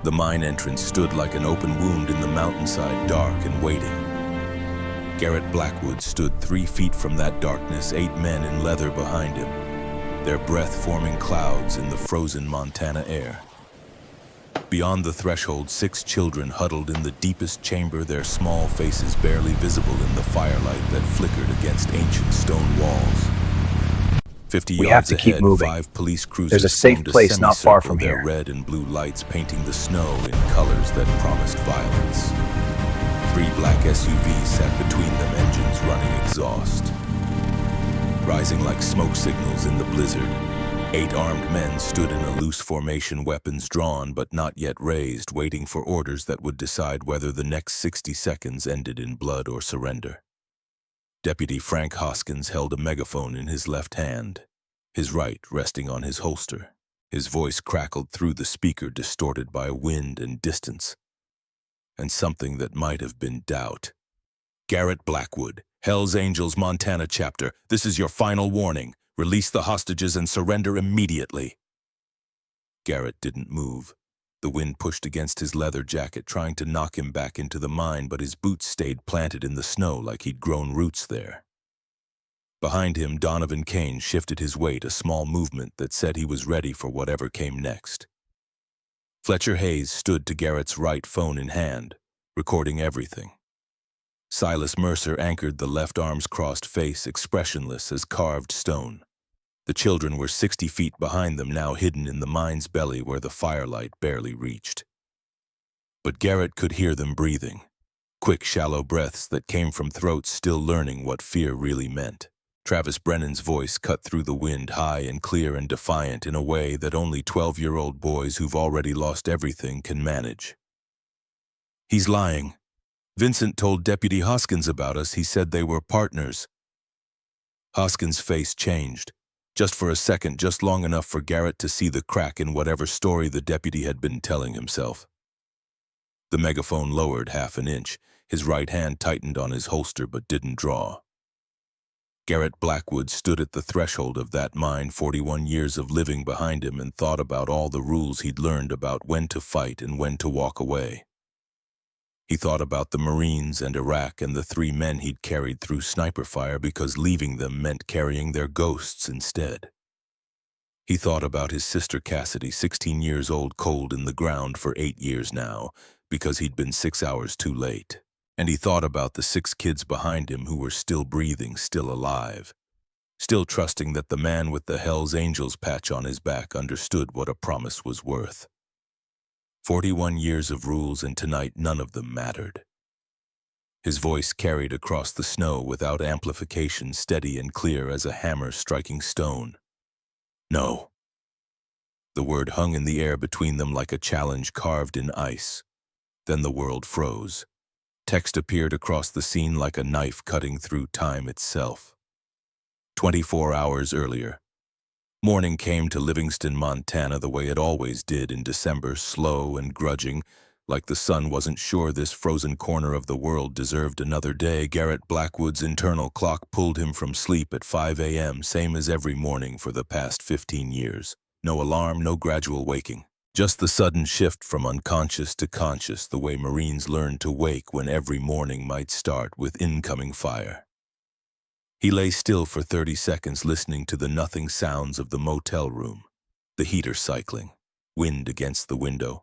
The mine entrance stood like an open wound in the mountainside, dark and waiting. Garrett Blackwood stood 3 feet from that darkness, 8 men in leather behind him, their breath forming clouds in the frozen Montana air. Beyond the threshold, 6 children huddled in the deepest chamber, their small faces barely visible in the firelight that flickered against ancient stone walls. 50 We yards have to keep ahead, moving. 5 police cruisers There's a safe formed place not far semicircle, from their here. red and blue lights painting the snow in colors that promised violence. 3 black SUVs sat between them, engines running exhaust. Rising like smoke signals in the blizzard, 8 armed men stood in a loose formation, weapons drawn but not yet raised, waiting for orders that would decide whether the next 60 seconds ended in blood or surrender. Deputy Frank Hoskins held a megaphone in his left hand, his right resting on his holster. His voice crackled through the speaker, distorted by wind and distance, and something that might have been doubt. Garrett Blackwood, Hells Angels Montana chapter, this is your final warning. Release the hostages and surrender immediately. Garrett didn't move. The wind pushed against his leather jacket, trying to knock him back into the mine, but his boots stayed planted in the snow like he'd grown roots there. Behind him, Donovan Kane shifted his weight, a small movement that said he was ready for whatever came next. Fletcher Hayes stood to Garrett's right, phone in hand, recording everything. Silas Mercer anchored the left arm's crossed face, expressionless as carved stone. The children were 60 feet behind them, now hidden in the mine's belly where the firelight barely reached. But Garrett could hear them breathing, quick, shallow breaths that came from throats still learning what fear really meant. Travis Brennan's voice cut through the wind, high and clear and defiant in a way that only 12-year-old boys who've already lost everything can manage. He's lying. Vincent told Deputy Hoskins about us. He said they were partners. Hoskins' face changed. Just for a second, just long enough for Garrett to see the crack in whatever story the deputy had been telling himself. The megaphone lowered half an inch. His right hand tightened on his holster but didn't draw. Garrett Blackwood stood at the threshold of that mine, 41 years of living behind him, and thought about all the rules he'd learned about when to fight and when to walk away. He thought about the Marines and Iraq and the 3 men he'd carried through sniper fire because leaving them meant carrying their ghosts instead. He thought about his sister Cassidy, 16 years old, cold in the ground for 8 years now, because he'd been 6 hours too late. And he thought about the 6 kids behind him who were still breathing, still alive, still trusting that the man with the Hells Angels patch on his back understood what a promise was worth. 41 years of rules, and tonight none of them mattered. His voice carried across the snow without amplification, steady and clear as a hammer striking stone. No. The word hung in the air between them like a challenge carved in ice. Then the world froze. Text appeared across the scene like a knife cutting through time itself. 24 hours earlier. Morning came to Livingston, Montana, the way it always did in December, slow and grudging, like the sun wasn't sure this frozen corner of the world deserved another day. Garrett Blackwood's internal clock pulled him from sleep at 5 a.m., same as every morning for the past 15 years. No alarm, no gradual waking. Just the sudden shift from unconscious to conscious, the way Marines learn to wake when every morning might start with incoming fire. He lay still for 30 seconds, listening to the nothing sounds of the motel room, the heater cycling, wind against the window,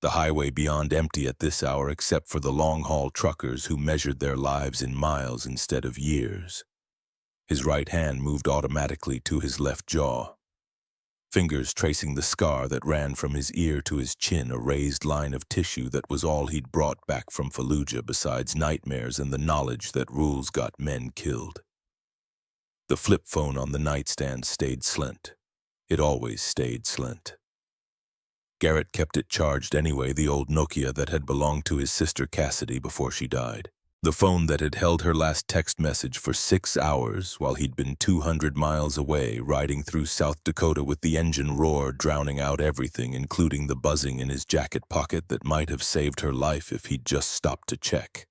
the highway beyond empty at this hour except for the long-haul truckers who measured their lives in miles instead of years. His right hand moved automatically to his left jaw, fingers tracing the scar that ran from his ear to his chin, a raised line of tissue that was all he'd brought back from Fallujah besides nightmares and the knowledge that rules got men killed. The flip phone on the nightstand stayed slint. It always stayed slint. Garrett kept it charged anyway, the old Nokia that had belonged to his sister Cassidy before she died. The phone that had held her last text message for 6 hours while he'd been 200 miles away, riding through South Dakota with the engine roar drowning out everything, including the buzzing in his jacket pocket that might have saved her life if he'd just stopped to check.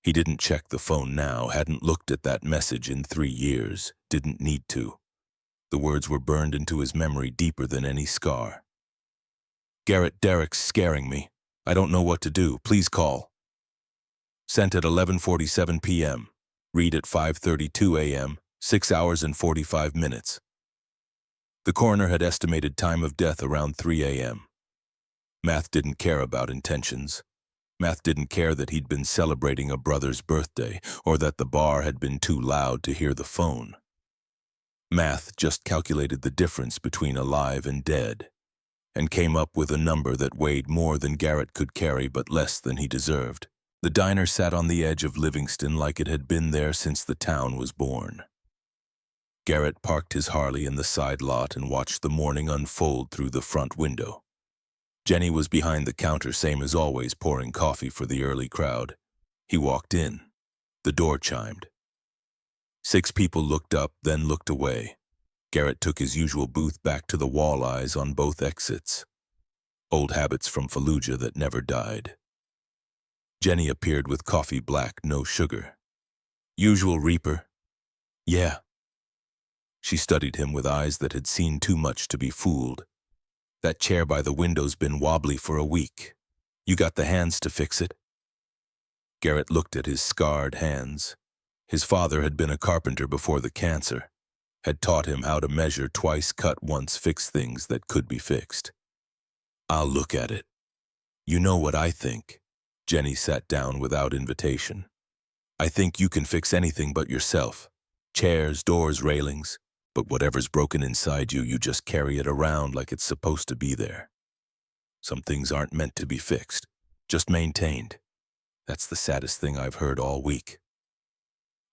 He didn't check the phone now, hadn't looked at that message in 3 years, didn't need to. The words were burned into his memory deeper than any scar. Garrett, Derek's scaring me. I don't know what to do. Please call. Sent at 11:47 p.m. Read at 5:32 a.m. 6 hours and 45 minutes. The coroner had estimated time of death around 3 a.m. Math didn't care about intentions. Math didn't care that he'd been celebrating a brother's birthday or that the bar had been too loud to hear the phone. Math just calculated the difference between alive and dead and came up with a number that weighed more than Garrett could carry but less than he deserved. The diner sat on the edge of Livingston like it had been there since the town was born. Garrett parked his Harley in the side lot and watched the morning unfold through the front window. Jenny was behind the counter, same as always, pouring coffee for the early crowd. He walked in. The door chimed. 6 people looked up, then looked away. Garrett took his usual booth back to the walleyes on both exits. Old habits from Fallujah that never died. Jenny appeared with coffee black, no sugar. Usual Reaper? Yeah. She studied him with eyes that had seen too much to be fooled. That chair by the window's been wobbly for a week. You got the hands to fix it? Garrett looked at his scarred hands. His father had been a carpenter before the cancer, had taught him how to measure, twice cut, once fix things that could be fixed. I'll look at it. You know what I think. Jenny sat down without invitation. I think you can fix anything but yourself. Chairs, doors, railings. But whatever's broken inside you, you just carry it around like it's supposed to be there. Some things aren't meant to be fixed, just maintained. That's the saddest thing I've heard all week.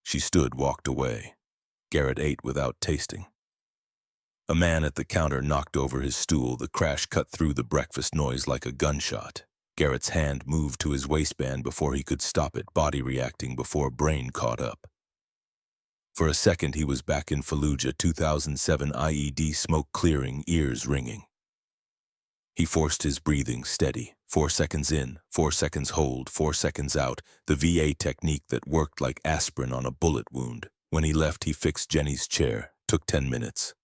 She stood, walked away. Garrett ate without tasting. A man at the counter knocked over his stool. The crash cut through the breakfast noise like a gunshot. Garrett's hand moved to his waistband before he could stop it, body reacting before brain caught up. For a second, he was back in Fallujah, 2007 IED smoke clearing, ears ringing. He forced his breathing steady. 4 seconds in, 4 seconds hold, 4 seconds out, the VA technique that worked like aspirin on a bullet wound. When he left, he fixed Jenny's chair. Took 10 minutes.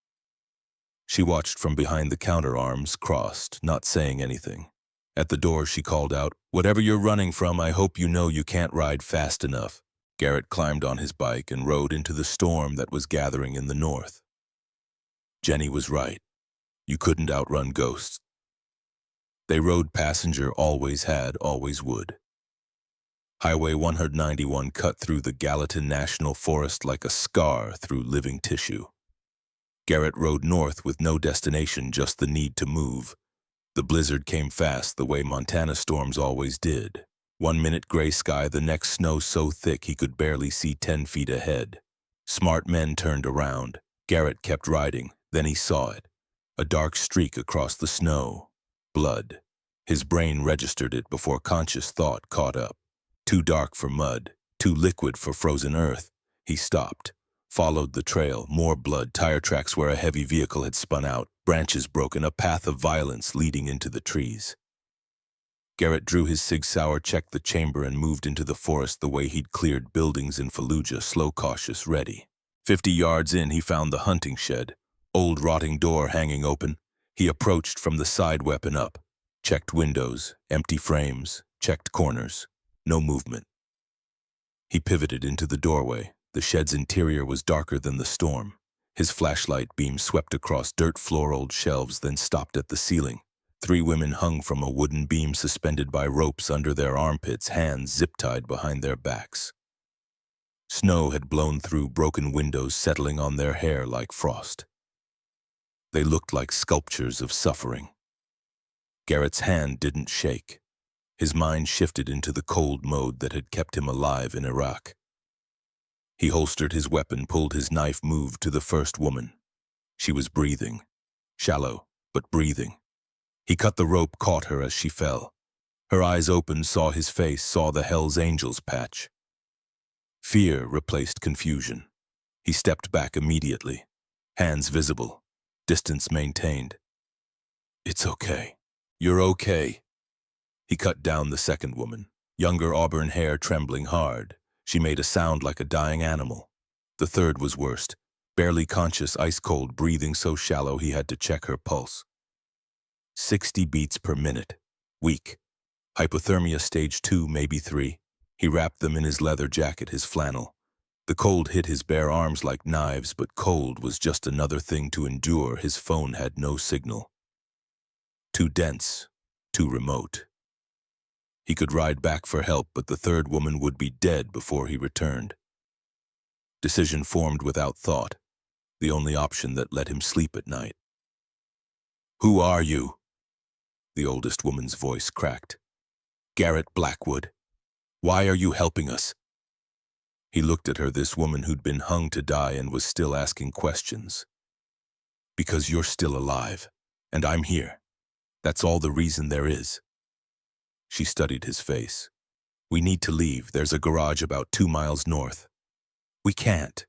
She watched from behind the counter, arms crossed, not saying anything. At the door, she called out, "Whatever you're running from, I hope you know you can't ride fast enough." Garrett climbed on his bike and rode into the storm that was gathering in the north. Jenny was right. You couldn't outrun ghosts. They rode passenger, always had, always would. Highway 191 cut through the Gallatin National Forest like a scar through living tissue. Garrett rode north with no destination, just the need to move. The blizzard came fast, the way Montana storms always did. 1 minute gray sky, the next snow so thick he could barely see 10 feet ahead. Smart men turned around. Garrett kept riding. Then he saw it. A dark streak across the snow. Blood. His brain registered it before conscious thought caught up. Too dark for mud, too liquid for frozen earth. He stopped. Followed the trail. More blood, tire tracks where a heavy vehicle had spun out. Branches broken, a path of violence leading into the trees. Garrett drew his Sig Sauer, checked the chamber, and moved into the forest the way he'd cleared buildings in Fallujah, slow, cautious, ready. 50 yards in, he found the hunting shed. Old rotting door hanging open. He approached from the side, weapon up. Checked windows, empty frames, checked corners. No movement. He pivoted into the doorway. The shed's interior was darker than the storm. His flashlight beam swept across dirt floor, old shelves, then stopped at the ceiling. 3 women hung from a wooden beam suspended by ropes under their armpits, hands zip-tied behind their backs. Snow had blown through broken windows, settling on their hair like frost. They looked like sculptures of suffering. Garrett's hand didn't shake. His mind shifted into the cold mode that had kept him alive in Iraq. He holstered his weapon, pulled his knife, moved to the first woman. She was breathing. Shallow, but breathing. He cut the rope, caught her as she fell. Her eyes opened, saw his face, saw the Hell's Angels patch. Fear replaced confusion. He stepped back immediately. Hands visible. Distance maintained. "It's okay. You're okay." He cut down the second woman. Younger auburn hair, trembling hard. She made a sound like a dying animal. The third was worst. Barely conscious, ice-cold, breathing so shallow he had to check her pulse. 60 beats per minute. Weak. Hypothermia stage 2, maybe 3. He wrapped them in his leather jacket, his flannel. The cold hit his bare arms like knives, but cold was just another thing to endure. His phone had no signal. Too dense, too remote. He could ride back for help, but the third woman would be dead before he returned. Decision formed without thought, the only option that let him sleep at night. "Who are you?" The oldest woman's voice cracked. "Garrett Blackwood. Why are you helping us?" He looked at her, this woman who'd been hung to die and was still asking questions. "Because you're still alive, and I'm here. That's all the reason there is." She studied his face. "We need to leave. There's a garage about 2 miles north." "We can't,"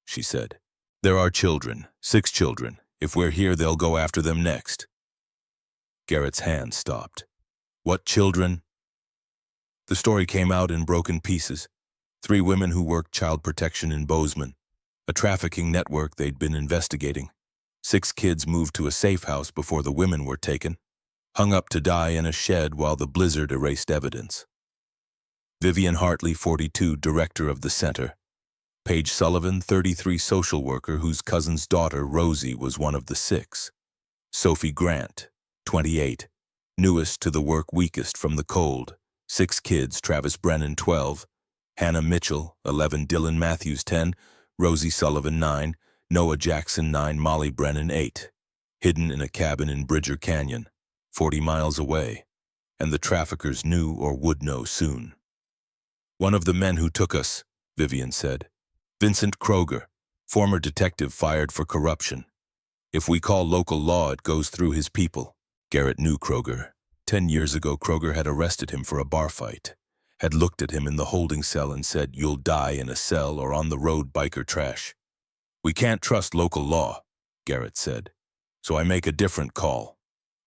she said. "There are children, 6 children. If we're here, they'll go after them next." Garrett's hand stopped. "What children?" The story came out in broken pieces. 3 women who worked child protection in Bozeman, a trafficking network they'd been investigating. 6 kids moved to a safe house before the women were taken, hung up to die in a shed while the blizzard erased evidence. Vivian Hartley, 42, director of the center. Paige Sullivan, 33, social worker whose cousin's daughter, Rosie, was one of the 6. Sophie Grant, 28, newest to the work, weakest from the cold. 6 kids, Travis Brennan, 12, Hannah Mitchell, 11, Dylan Matthews, 10, Rosie Sullivan, 9, Noah Jackson, 9, Molly Brennan, 8. Hidden in a cabin in Bridger Canyon, 40 miles away, and the traffickers knew or would know soon. "One of the men who took us," Vivian said. "Vincent Kroger, former detective fired for corruption. If we call local law, it goes through his people." Garrett knew Kroger. 10 years ago, Kroger had arrested him for a bar fight, had looked at him in the holding cell and said, "You'll die in a cell or on the road, biker trash." "We can't trust local law," Garrett said. "So I make a different call."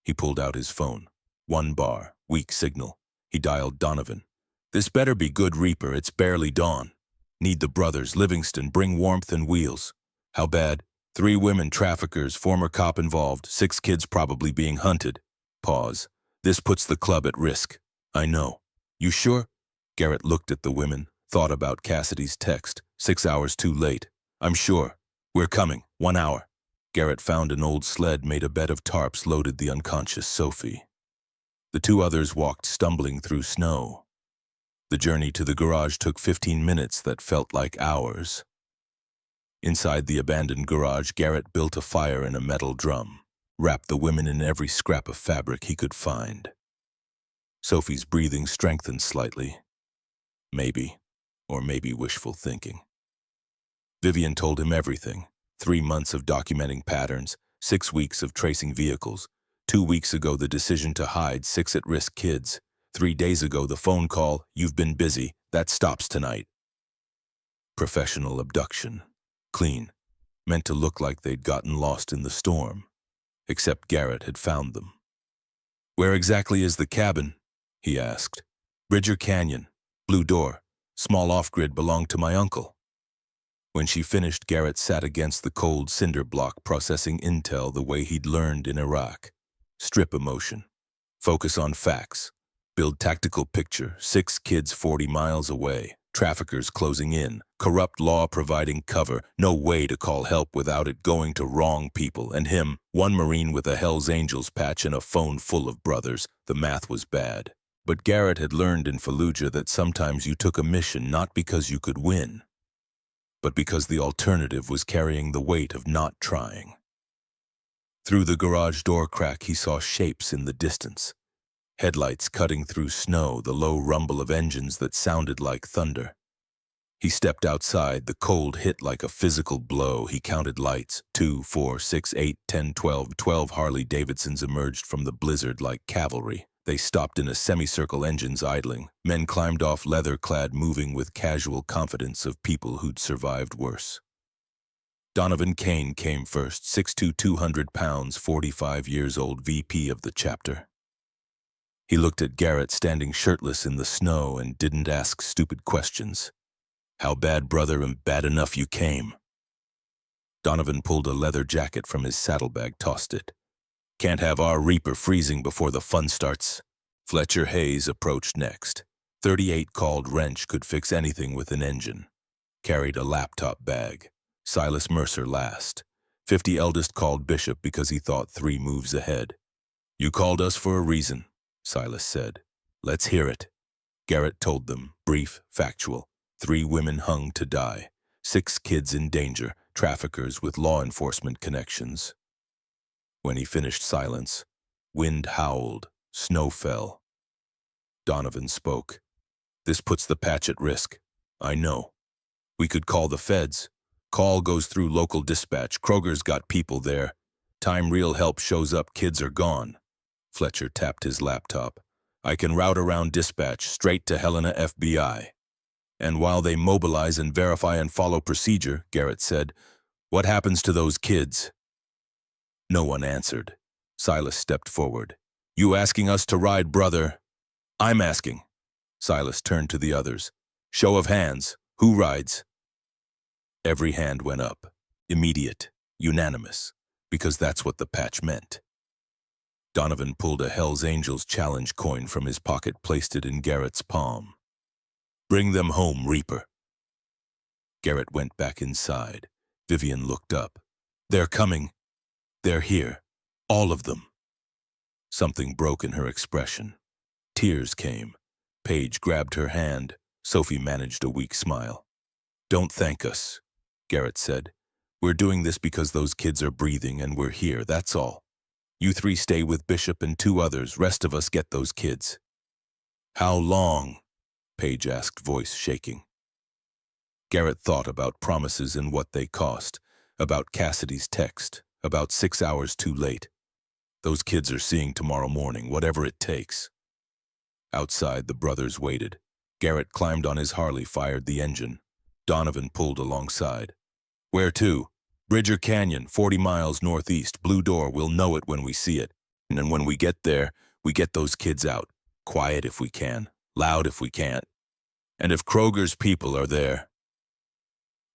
He pulled out his phone. 1 bar, weak signal. He dialed Donovan. "This better be good, Reaper. It's barely dawn. Need the brothers, Livingston, bring warmth and wheels." "How bad?" 3 women traffickers, former cop involved, 6 kids probably being hunted." Pause. "This puts the club at risk." "I know." "You sure?" Garrett looked at the women, thought about Cassidy's text, 6 hours too late. "I'm sure. We're coming. 1 hour." Garrett found an old sled, made a bed of tarps, loaded the unconscious Sophie. The 2 others walked stumbling through snow. The journey to the garage took 15 minutes that felt like hours. Inside the abandoned garage, Garrett built a fire in a metal drum, wrapped the women in every scrap of fabric he could find. Sophie's breathing strengthened slightly. Maybe, or maybe wishful thinking. Vivian told him everything. 3 months of documenting patterns, 6 weeks of tracing vehicles. 2 weeks ago, the decision to hide 6 at-risk kids. 3 days ago, the phone call, "You've been busy. That stops tonight." Professional abduction. Clean. Meant to look like they'd gotten lost in the storm. Except Garrett had found them. "Where exactly is the cabin?" he asked. "Bridger Canyon. Blue door. Small off-grid, belonged to my uncle." When she finished, Garrett sat against the cold cinder block, processing intel the way he'd learned in Iraq. Strip emotion. Focus on facts. Build tactical picture. 6 kids 40 miles away. Traffickers closing in. Corrupt law providing cover. No way to call help without it going to wrong people. And him, 1 Marine with a Hells Angels patch and a phone full of brothers. The math was bad. But Garrett had learned in Fallujah that sometimes you took a mission not because you could win, but because the alternative was carrying the weight of not trying. Through the garage door crack, he saw shapes in the distance. Headlights cutting through snow, the low rumble of engines that sounded like thunder. He stepped outside, the cold hit like a physical blow. He counted lights. 2, 4, 6, 8, 10, 12. 12 Harley-Davidsons emerged from the blizzard like cavalry. They stopped in a semicircle, engines idling. Men climbed off, leather-clad, moving with casual confidence of people who'd survived worse. Donovan Kane came first, 6'2", 200 pounds, 45 years old, VP of the chapter. He looked at Garrett standing shirtless in the snow and didn't ask stupid questions. "How bad, brother, and bad enough you came?" Donovan pulled a leather jacket from his saddlebag, tossed it. Can't have our Reaper freezing before the fun starts. Fletcher Hayes approached next. 38 called Wrench could fix anything with an engine. Carried a laptop bag. Silas Mercer last. 50 eldest called Bishop because he thought 3 moves ahead. You called us for a reason, Silas said. Let's hear it. Garrett told them, brief, factual. 3 women hung to die. 6 kids in danger, traffickers with law enforcement connections. When he finished silence, wind howled, snow fell. Donovan spoke. This puts the patch at risk. I know. We could call the feds. Call goes through local dispatch. Kroger's got people there. Time real help shows up, kids are gone. Fletcher tapped his laptop. I can route around dispatch straight to Helena FBI. And while they mobilize and verify and follow procedure, Garrett said, what happens to those kids? No one answered. Silas stepped forward. You asking us to ride, brother? I'm asking. Silas turned to the others. Show of hands. Who rides? Every hand went up. Immediate. Unanimous. Because that's what the patch meant. Donovan pulled a Hell's Angels challenge coin from his pocket, placed it in Garrett's palm. Bring them home, Reaper. Garrett went back inside. Vivian looked up. They're coming. They're here. All of them. Something broke in her expression. Tears came. Paige grabbed her hand. Sophie managed a weak smile. Don't thank us, Garrett said. We're doing this because those kids are breathing and we're here, that's all. You 3 stay with Bishop and 2 others. Rest of us get those kids. How long? Paige asked, voice shaking. Garrett thought about promises and what they cost, about Cassidy's text, about 6 hours too late. Those kids are seeing tomorrow morning, whatever it takes. Outside, the brothers waited. Garrett climbed on his Harley, fired the engine. Donovan pulled alongside. Where to? Bridger Canyon, 40 miles northeast, Blue Door. We'll know it when we see it. And when we get there, we get those kids out. Quiet if we can, loud if we can't. And if Kroger's people are there.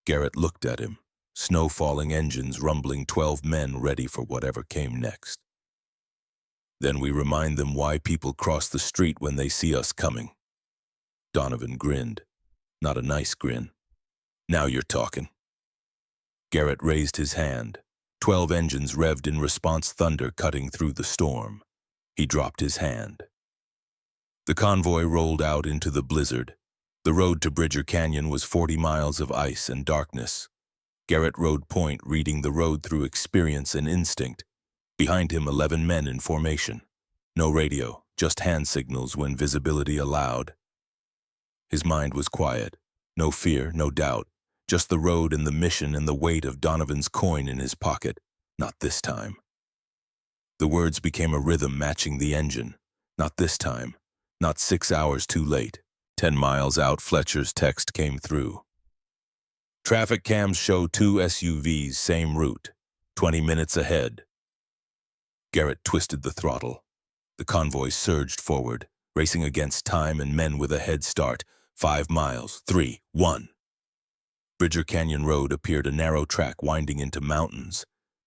Garrett looked at him. Snow falling, engines rumbling, 12 men ready for whatever came next. Then we remind them why people cross the street when they see us coming. Donovan grinned. Not a nice grin. Now you're talking. Garrett raised his hand. 12 engines revved in response, thunder cutting through the storm. He dropped his hand. The convoy rolled out into the blizzard. The road to Bridger Canyon was 40 miles of ice and darkness. Garrett rode point, reading the road through experience and instinct. Behind him, 11 men in formation. No radio, just hand signals when visibility allowed. His mind was quiet. No fear, no doubt. Just the road and the mission and the weight of Donovan's coin in his pocket. Not this time. The words became a rhythm matching the engine. Not this time. Not 6 hours too late. 10 miles out, Fletcher's text came through. Traffic cams show 2 SUVs, same route. 20 minutes ahead. Garrett twisted the throttle. The convoy surged forward, racing against time and men with a head start. 5 miles, 3, 1. Bridger Canyon Road appeared a narrow track winding into mountains.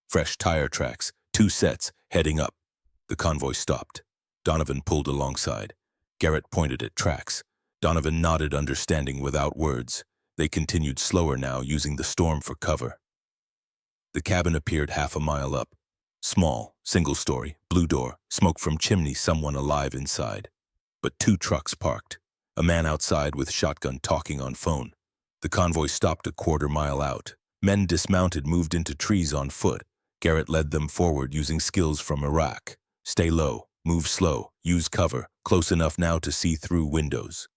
Fresh tire tracks, 2 sets, heading up. The convoy stopped. Donovan pulled alongside. Garrett pointed at tracks. Donovan nodded, understanding without words. They continued slower now, using the storm for cover. The cabin appeared half a mile up. Small, single-story, blue door, smoke from chimney, someone alive inside. But 2 trucks parked. A man outside with shotgun talking on phone. The convoy stopped a quarter mile out. Men dismounted, moved into trees on foot. Garrett led them forward using skills from Iraq. Stay low, move slow, use cover, close enough now to see through windows.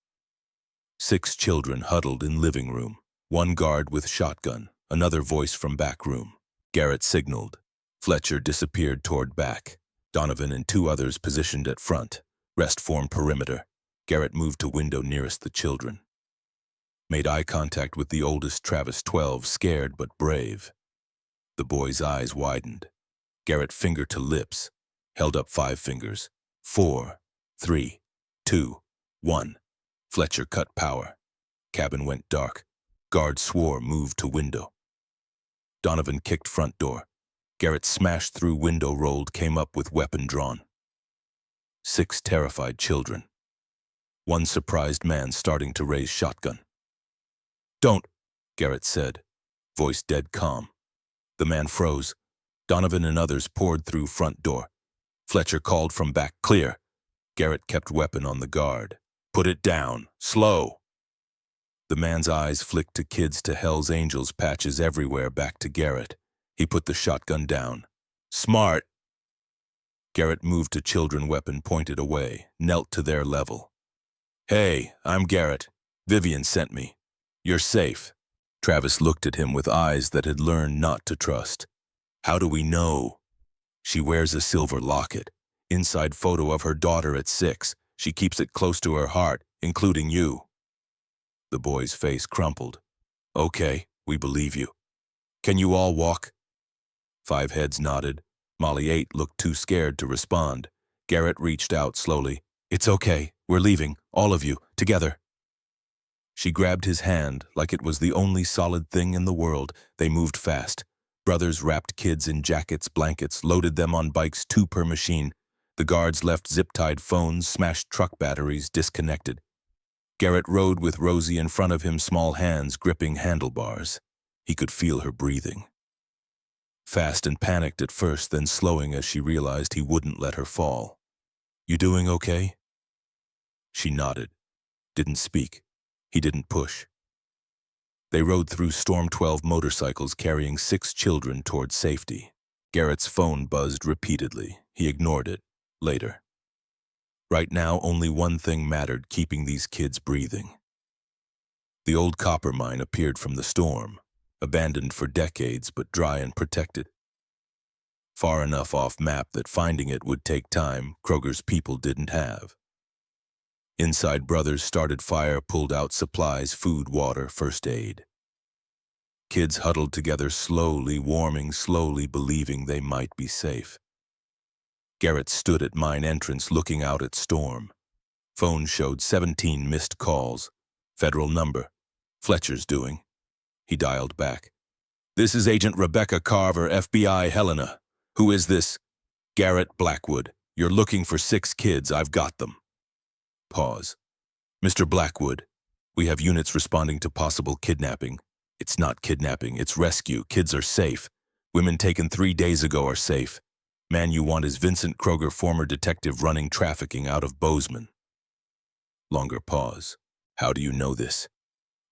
6 children huddled in living room. 1 guard with shotgun, another voice from back room. Garrett signaled. Fletcher disappeared toward back. Donovan and 2 others positioned at front. Rest form perimeter. Garrett moved to window nearest the children. Made eye contact with the oldest, Travis, 12, scared but brave. The boy's eyes widened. Garrett, finger to lips, held up 5 fingers. 4, 3, 2, 1. Fletcher cut power. Cabin went dark. Guard swore, moved to window. Donovan kicked front door. Garrett smashed through window rolled, came up with weapon drawn. 6 terrified children. 1 surprised man starting to raise shotgun. "Don't," Garrett said, voice dead calm. The man froze. Donovan and others poured through front door. Fletcher called from back, "Clear." Garrett kept weapon on the guard. "Put it down. Slow." The man's eyes flicked to kids to Hell's Angels patches everywhere back to Garrett. He put the shotgun down. "Smart." Garrett moved to children, weapon pointed away, knelt to their level. "Hey, I'm Garrett. Vivian sent me. You're safe." Travis looked at him with eyes that had learned not to trust. "How do we know?" "She wears a silver locket. Inside photo of her daughter at 6. She keeps it close to her heart, including you." The boy's face crumpled. "Okay, we believe you. Can you all walk?" 5 heads nodded. Molly 8 looked too scared to respond. Garrett reached out slowly. "It's okay. We're leaving, all of you, together." She grabbed his hand like it was the only solid thing in the world. They moved fast. Brothers wrapped kids in jackets, blankets, loaded them on bikes, 2 per machine. The guards left zip-tied phones, smashed truck batteries, disconnected. Garrett rode with Rosie in front of him, small hands gripping handlebars. He could feel her breathing. Fast and panicked at first, then slowing as she realized he wouldn't let her fall. "You doing okay?" She nodded. Didn't speak. He didn't push. They rode through Storm 12 motorcycles carrying 6 children toward safety. Garrett's phone buzzed repeatedly. He ignored it. Later. Right now, only one thing mattered, keeping these kids breathing. The old copper mine appeared from the storm, abandoned for decades but dry and protected. Far enough off map that finding it would take time Kroger's people didn't have. Inside, brothers started fire, pulled out supplies, food, water, first aid. Kids huddled together slowly, warming slowly, believing they might be safe. Garrett stood at mine entrance looking out at storm. Phone showed 17 missed calls. Federal number. "Fletcher's doing." He dialed back. "This is Agent Rebecca Carver, FBI, Helena. Who is this?" "Garrett Blackwood. You're looking for 6 kids. I've got them." Pause. "Mr. Blackwood, we have units responding to possible kidnapping." "It's not kidnapping, it's rescue. Kids are safe. Women taken 3 days ago are safe. Man you want is Vincent Kroger, former detective running trafficking out of Bozeman." Longer pause. "How do you know this?"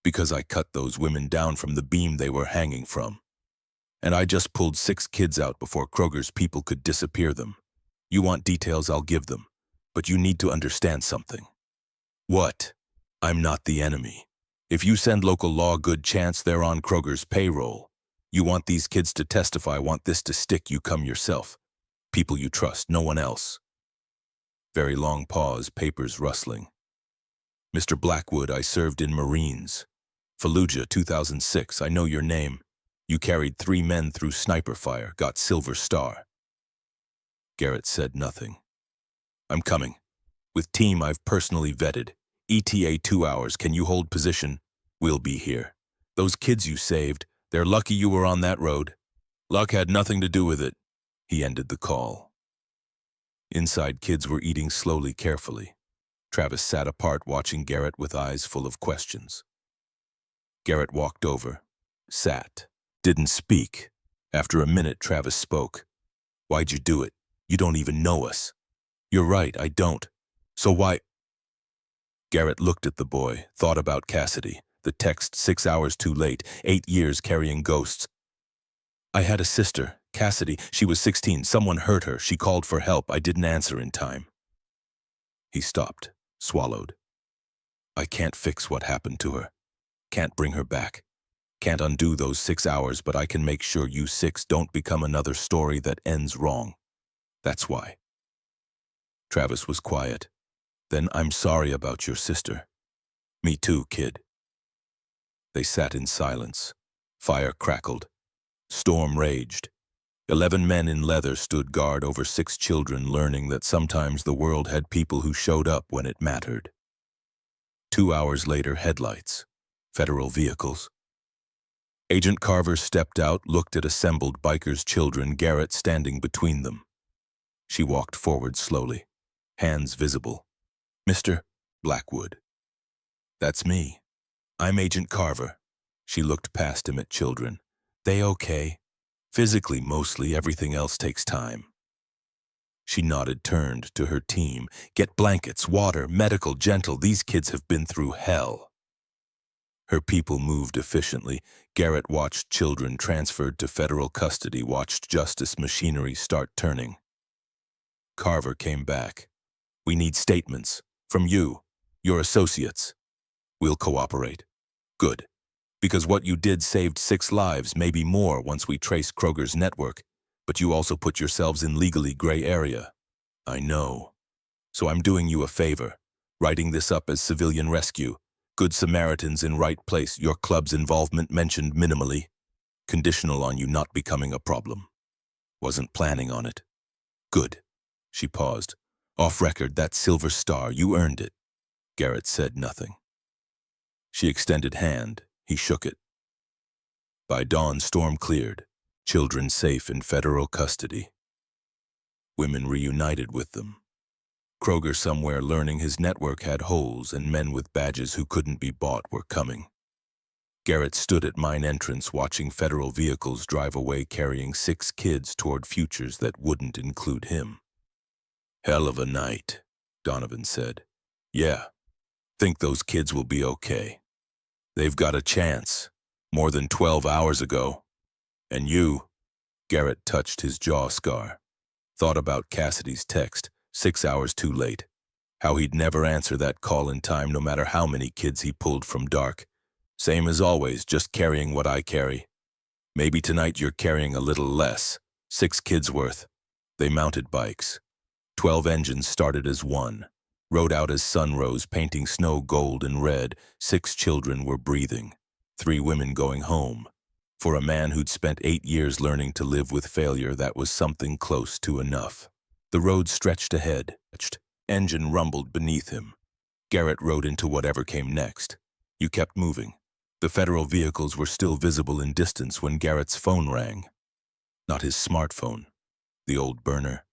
"Because I cut those women down from the beam they were hanging from. And I just pulled 6 kids out before Kroger's people could disappear them. You want details, I'll give them. But you need to understand something." "What?" "I'm not the enemy. If you send local law, good chance they're on Kroger's payroll. You want these kids to testify, want this to stick, you come yourself. People you trust, no one else." Very long pause, papers rustling. "Mr. Blackwood, I served in Marines. Fallujah, 2006, I know your name. You carried 3 men through sniper fire, got Silver Star." Garrett said nothing. "I'm coming. With team I've personally vetted. ETA 2 hours, can you hold position? We'll be here. Those kids you saved, they're lucky you were on that road. Luck had nothing to do with it." He ended the call. Inside, kids were eating slowly, carefully. Travis sat apart watching Garrett with eyes full of questions. Garrett walked over, sat, didn't speak. After a minute, Travis spoke. "Why'd you do it? You don't even know us." "You're right, I don't. So why?" Garrett looked at the boy, thought about Cassidy, the text 6 hours too late, 8 years carrying ghosts. "I had a sister, Cassidy. She was 16. Someone hurt her. She called for help. I didn't answer in time." He stopped, swallowed. "I can't fix what happened to her. Can't bring her back. Can't undo those 6 hours, but I can make sure you 6 don't become another story that ends wrong. That's why." Travis was quiet. "Then I'm sorry about your sister." "Me too, kid." They sat in silence. Fire crackled. Storm raged. 11 men in leather stood guard over 6 children, learning that sometimes the world had people who showed up when it mattered. 2 hours later, headlights. Federal vehicles. Agent Carver stepped out, looked at assembled bikers' children, Garrett standing between them. She walked forward slowly, hands visible. "Mr. Blackwood." "That's me. I'm Agent Carver." She looked past him at children. "They okay? Physically, mostly. Everything else takes time." She nodded, turned to her team. "Get blankets, water, medical, gentle. These kids have been through hell." Her people moved efficiently. Garrett watched children transferred to federal custody, watched justice machinery start turning. Carver came back. "We need statements. From you, your associates. We'll cooperate." "Good. Because what you did saved 6 lives, maybe more once we trace Kroger's network, but you also put yourselves in legally gray area." "I know. So I'm doing you a favor, writing this up as civilian rescue. Good Samaritans in right place, your club's involvement mentioned minimally. Conditional on you not becoming a problem." "Wasn't planning on it." "Good." She paused. "Off record, that silver star, you earned it." Garrett said nothing. She extended hand. He shook it. By dawn, storm cleared. Children safe in federal custody. Women reunited with them. Kroger somewhere learning his network had holes, and men with badges who couldn't be bought were coming. Garrett stood at mine entrance watching federal vehicles drive away carrying 6 kids toward futures that wouldn't include him. "Hell of a night," Donovan said. "Yeah. Think those kids will be okay. They've got a chance. More than 12 hours ago. And you," Garrett touched his jaw scar. Thought about Cassidy's text, 6 hours too late. How he'd never answer that call in time no matter how many kids he pulled from dark. "Same as always, just carrying what I carry. Maybe tonight you're carrying a little less. 6 kids worth." They mounted bikes. 12 engines started as one. Rode out as sun rose, painting snow gold and red. 6 children were breathing. 3 women going home. For a man who'd spent 8 years learning to live with failure, that was something close to enough. The road stretched ahead. Engine rumbled beneath him. Garrett rode into whatever came next. You kept moving. The federal vehicles were still visible in distance when Garrett's phone rang. Not his smartphone. The old burner.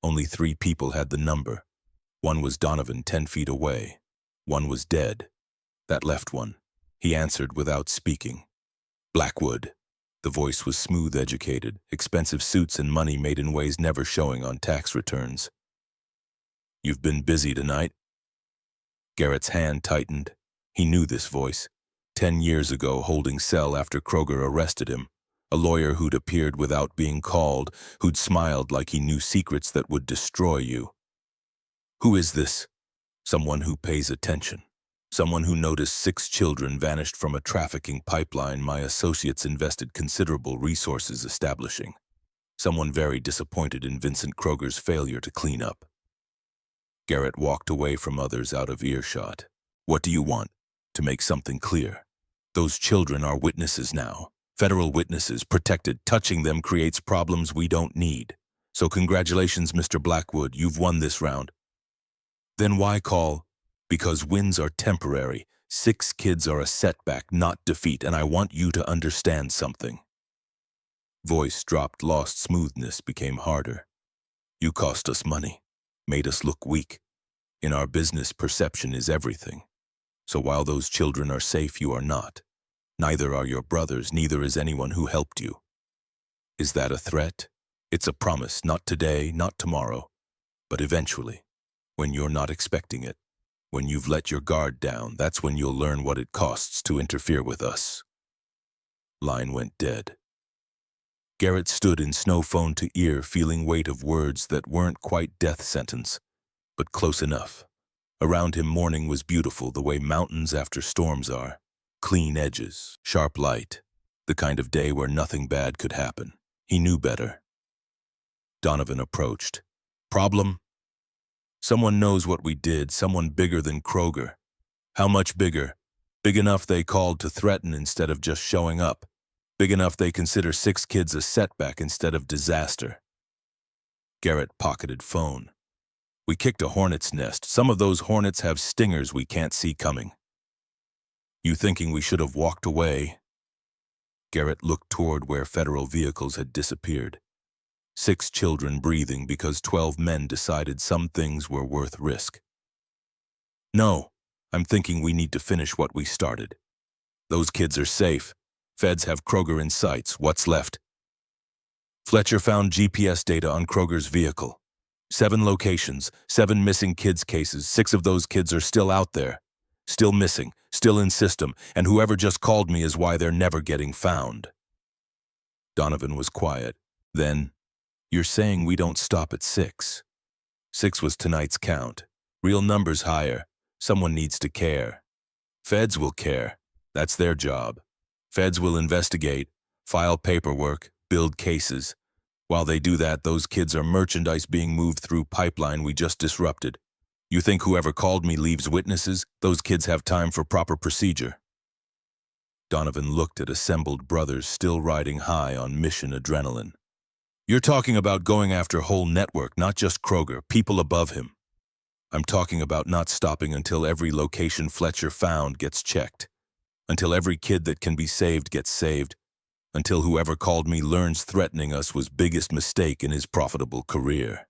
Only 3 people had the number. One was Donovan 10 feet away. One was dead. That left one. He answered without speaking. "Blackwood." The voice was smooth, educated, expensive suits and money made in ways never showing on tax returns. "You've been busy tonight?" Garrett's hand tightened. He knew this voice. 10 years ago, holding cell after Kroger arrested him. A lawyer who'd appeared without being called, who'd smiled like he knew secrets that would destroy you. "Who is this?" "Someone who pays attention. Someone who noticed 6 children vanished from a trafficking pipeline my associates invested considerable resources establishing. Someone very disappointed in Vincent Kroger's failure to clean up." Garrett walked away from others out of earshot. "What do you want? To make something clear. Those children are witnesses now. Federal witnesses, protected. Touching them creates problems we don't need. So congratulations, Mr. Blackwood, you've won this round." "Then why call?" "Because wins are temporary. 6 kids are a setback, not defeat, and I want you to understand something." Voice dropped, lost smoothness, became harder. "You cost us money, made us look weak. In our business, perception is everything. So while those children are safe, you are not. Neither are your brothers, neither is anyone who helped you. Is that a threat? It's a promise, not today, not tomorrow, but eventually, when you're not expecting it. When you've let your guard down, that's when you'll learn what it costs to interfere with us." Line went dead. Garrett stood in snow phone to ear, feeling weight of words that weren't quite death sentence, but close enough. Around him morning was beautiful, the way mountains after storms are. Clean edges, sharp light, the kind of day where nothing bad could happen. He knew better. Donovan approached. "Problem?" "Someone knows what we did, someone bigger than Kroger." "How much bigger?" "Big enough they called to threaten instead of just showing up. Big enough they consider 6 kids a setback instead of disaster." Garrett pocketed phone. "We kicked a hornet's nest. Some of those hornets have stingers we can't see coming." "You thinking we should have walked away?" Garrett looked toward where federal vehicles had disappeared. 6 children breathing because 12 men decided some things were worth risk. No, I'm thinking we need to finish what we started. Those kids are safe. Feds have Kroger in sights. What's left? Fletcher found GPS data on Kroger's vehicle. 7 locations, 7 missing kids cases. 6 of those kids are still out there. Still missing, still in system, and whoever just called me is why they're never getting found. Donovan was quiet. Then, you're saying we don't stop at 6. 6 was tonight's count. Real numbers higher. Someone needs to care. Feds will care. That's their job. Feds will investigate, file paperwork, build cases. While they do that, those kids are merchandise being moved through pipeline we just disrupted. You think whoever called me leaves witnesses? Those kids have time for proper procedure. Donovan looked at assembled brothers still riding high on mission adrenaline. You're talking about going after whole network, not just Kroger, people above him. I'm talking about not stopping until every location Fletcher found gets checked. Until every kid that can be saved gets saved. Until whoever called me learns threatening us was biggest mistake in his profitable career.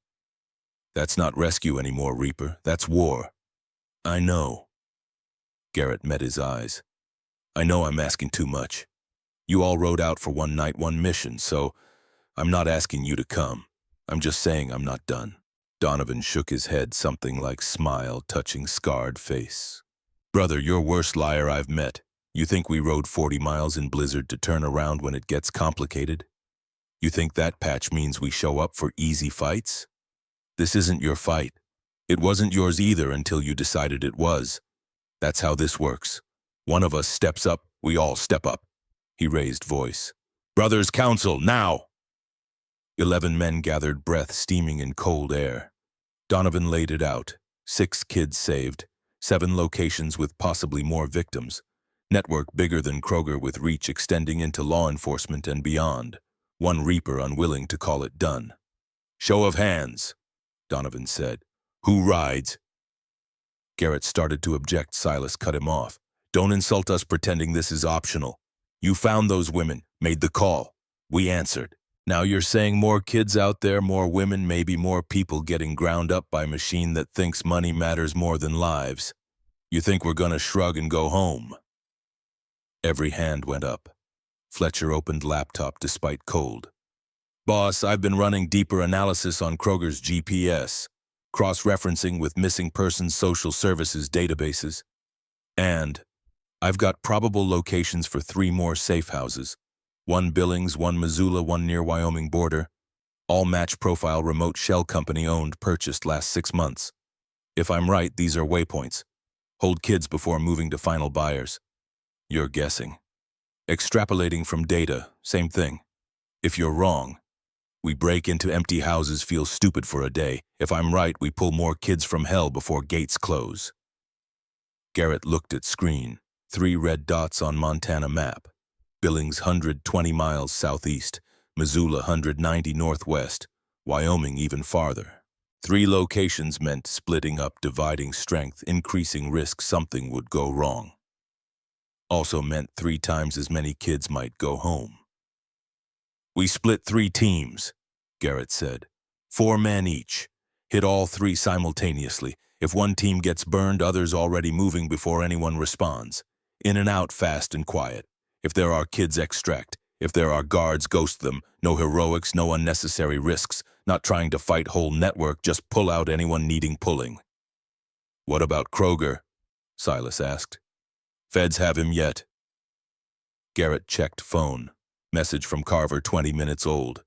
That's not rescue anymore, Reaper. That's war. I know. Garrett met his eyes. I know I'm asking too much. You all rode out for one night, one mission, so I'm not asking you to come. I'm just saying I'm not done. Donovan shook his head, something like smile touching scarred face. Brother, you're worst liar I've met. You think we rode 40 miles in blizzard to turn around when it gets complicated? You think that patch means we show up for easy fights? This isn't your fight. It wasn't yours either until you decided it was. That's how this works. One of us steps up, we all step up. He raised voice. Brothers, council, now! 11 men gathered breath steaming in cold air. Donovan laid it out. 6 kids saved. 7 locations with possibly more victims. Network bigger than Kroger with reach extending into law enforcement and beyond. 1 Reaper unwilling to call it done. Show of hands, Donovan said. Who rides? Garrett started to object. Silas cut him off. Don't insult us pretending this is optional. You found those women, made the call. We answered. Now you're saying more kids out there, more women, maybe more people getting ground up by a machine that thinks money matters more than lives. You think we're gonna shrug and go home? Every hand went up. Fletcher opened laptop despite cold. Boss, I've been running deeper analysis on Kroger's GPS, cross-referencing with missing persons social services databases. And I've got probable locations for 3 more safe houses. 1 Billings, 1 Missoula, 1 near Wyoming border. All match profile remote shell company owned, purchased last 6 months. If I'm right, these are waypoints. Hold kids before moving to final buyers. You're guessing. Extrapolating from data, same thing. If you're wrong, we break into empty houses, feel stupid for a day. If I'm right, we pull more kids from hell before gates close. Garrett looked at screen. 3 red dots on Montana map. Billings 120 miles southeast, Missoula 190 northwest, Wyoming even farther. 3 locations meant splitting up, dividing strength, increasing risk something would go wrong. Also meant 3 times as many kids might go home. We split 3 teams, Garrett said. 4 men each. Hit all 3 simultaneously. If one team gets burned, others already moving before anyone responds. In and out, fast and quiet. If there are kids, extract. If there are guards, ghost them. No heroics, no unnecessary risks. Not trying to fight whole network, just pull out anyone needing pulling. What about Kroger? Silas asked. Feds have him yet. Garrett checked phone. Message from Carver 20 minutes old.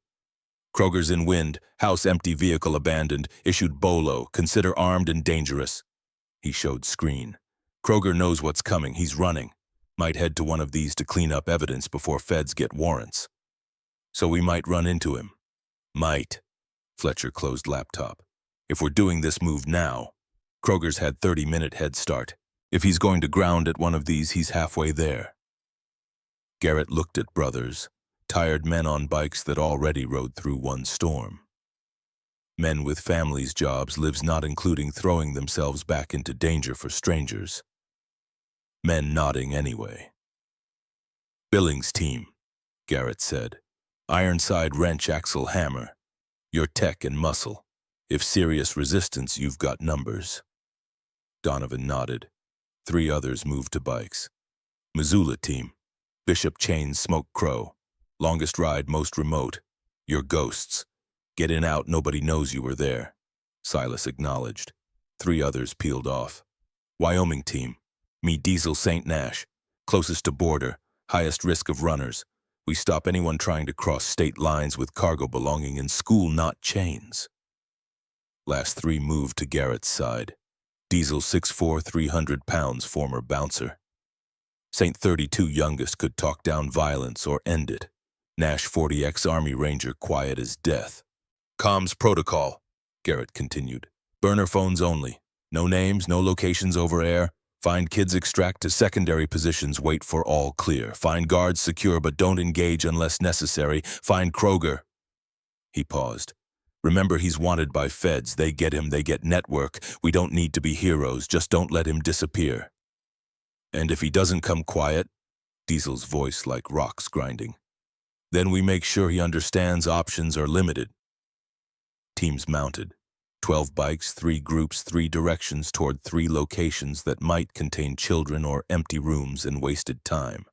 Kroger's in wind, house empty, vehicle abandoned, issued bolo, consider armed and dangerous. He showed screen. Kroger knows what's coming, he's running. Might head to one of these to clean up evidence before feds get warrants. So we might run into him. Might. Fletcher closed laptop. If we're doing this move now, Kroger's had 30-minute head start. If he's going to ground at one of these, he's halfway there. Garrett looked at brothers, tired men on bikes that already rode through one storm. Men with families, jobs, lives not including throwing themselves back into danger for strangers. Men nodding anyway. Billings team, Garrett said. Ironside wrench axle hammer. Your tech and muscle. If serious resistance, you've got numbers. Donovan nodded. 3 others moved to bikes. Missoula team. Bishop Chains Smoke Crow. Longest ride, most remote. You're ghosts. Get in out, nobody knows you were there. Silas acknowledged. 3 others peeled off. Wyoming team. Me Diesel St. Nash. Closest to border. Highest risk of runners. We stop anyone trying to cross state lines with cargo belonging in school, not chains. Last 3 moved to Garrett's side. Diesel 6'4", 300 pounds, former bouncer. St. 32 youngest could talk down violence or end it. Nash 40X Army Ranger, quiet as death. Comms protocol, Garrett continued. Burner phones only. No names, no locations over air. Find kids, extract to secondary positions, wait for all clear. Find guards secure, but don't engage unless necessary. Find Kroger. He paused. Remember, he's wanted by feds. They get him, they get network. We don't need to be heroes, just don't let him disappear. And if he doesn't come quiet, Diesel's voice like rocks grinding, then we make sure he understands options are limited. Teams mounted. 12 bikes, 3 groups, 3 directions toward 3 locations that might contain children or empty rooms and wasted time.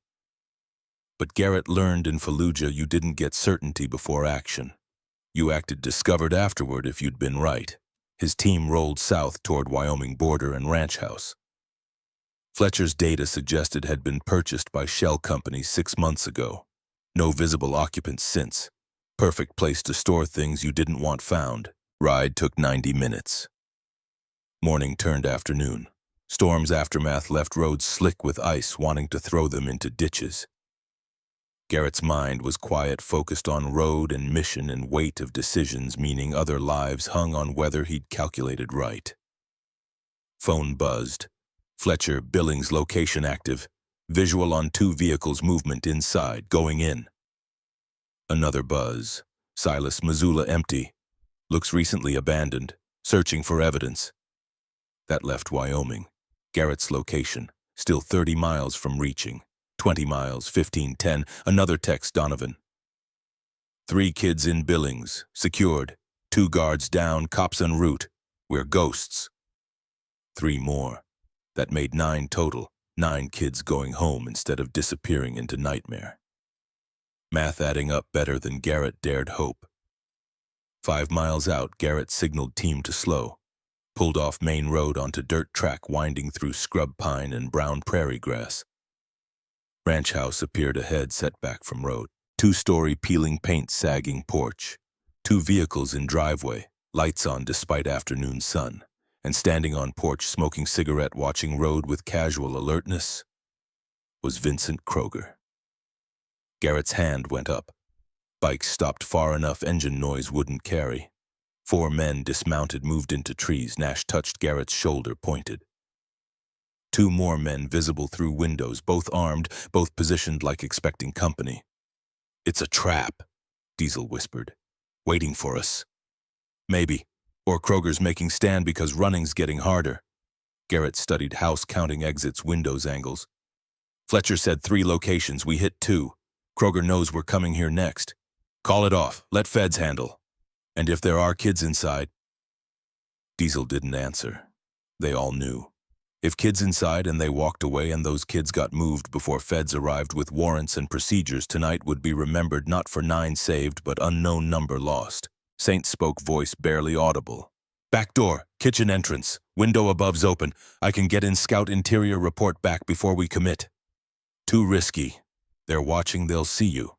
But Garrett learned in Fallujah you didn't get certainty before action. You acted discovered afterward if you'd been right. His team rolled south toward Wyoming border and ranch house. Fletcher's data suggested had been purchased by shell companies 6 months ago. No visible occupants since. Perfect place to store things you didn't want found. Ride took 90 minutes. Morning turned afternoon. Storm's aftermath left roads slick with ice, wanting to throw them into ditches. Garrett's mind was quiet, focused on road and mission and weight of decisions, meaning other lives hung on whether he'd calculated right. Phone buzzed. Fletcher, Billings location active. Visual on 2 vehicles, movement inside, going in. Another buzz. Silas, Missoula empty. Looks recently abandoned. Searching for evidence. That left Wyoming. Garrett's location. Still 30 miles from reaching. 20 miles, 15, 10. Another text, Donovan. 3 kids in Billings. Secured. 2 guards down, cops en route. We're ghosts. 3 more. That made 9 total. 9 kids going home instead of disappearing into nightmare. Math adding up better than Garrett dared hope. 5 miles out, Garrett signaled team to slow. Pulled off main road onto dirt track winding through scrub pine and brown prairie grass. Ranch house appeared ahead, set back from road. 2-story peeling paint sagging porch. 2 vehicles in driveway, lights on despite afternoon sun. And standing on porch smoking cigarette watching road with casual alertness was Vincent Kroger. Garrett's hand went up. Bike stopped far enough engine noise wouldn't carry. 4 men dismounted, moved into trees. Nash touched Garrett's shoulder, pointed. 2 more men visible through windows, both armed, both positioned like expecting company. It's a trap, Diesel whispered. Waiting for us. Maybe. Or Kroger's making stand because running's getting harder. Garrett studied house, counting exits, windows angles. Fletcher said 3 locations, we hit 2. Kroger knows we're coming here next. Call it off, let feds handle. And if there are kids inside... Diesel didn't answer. They all knew. If kids inside and they walked away and those kids got moved before feds arrived with warrants and procedures, tonight would be remembered not for 9 saved but unknown number lost. Saint spoke, voice barely audible. Back door, kitchen entrance, window above's open. I can get in, scout interior, report back before we commit. Too risky. They're watching, they'll see you.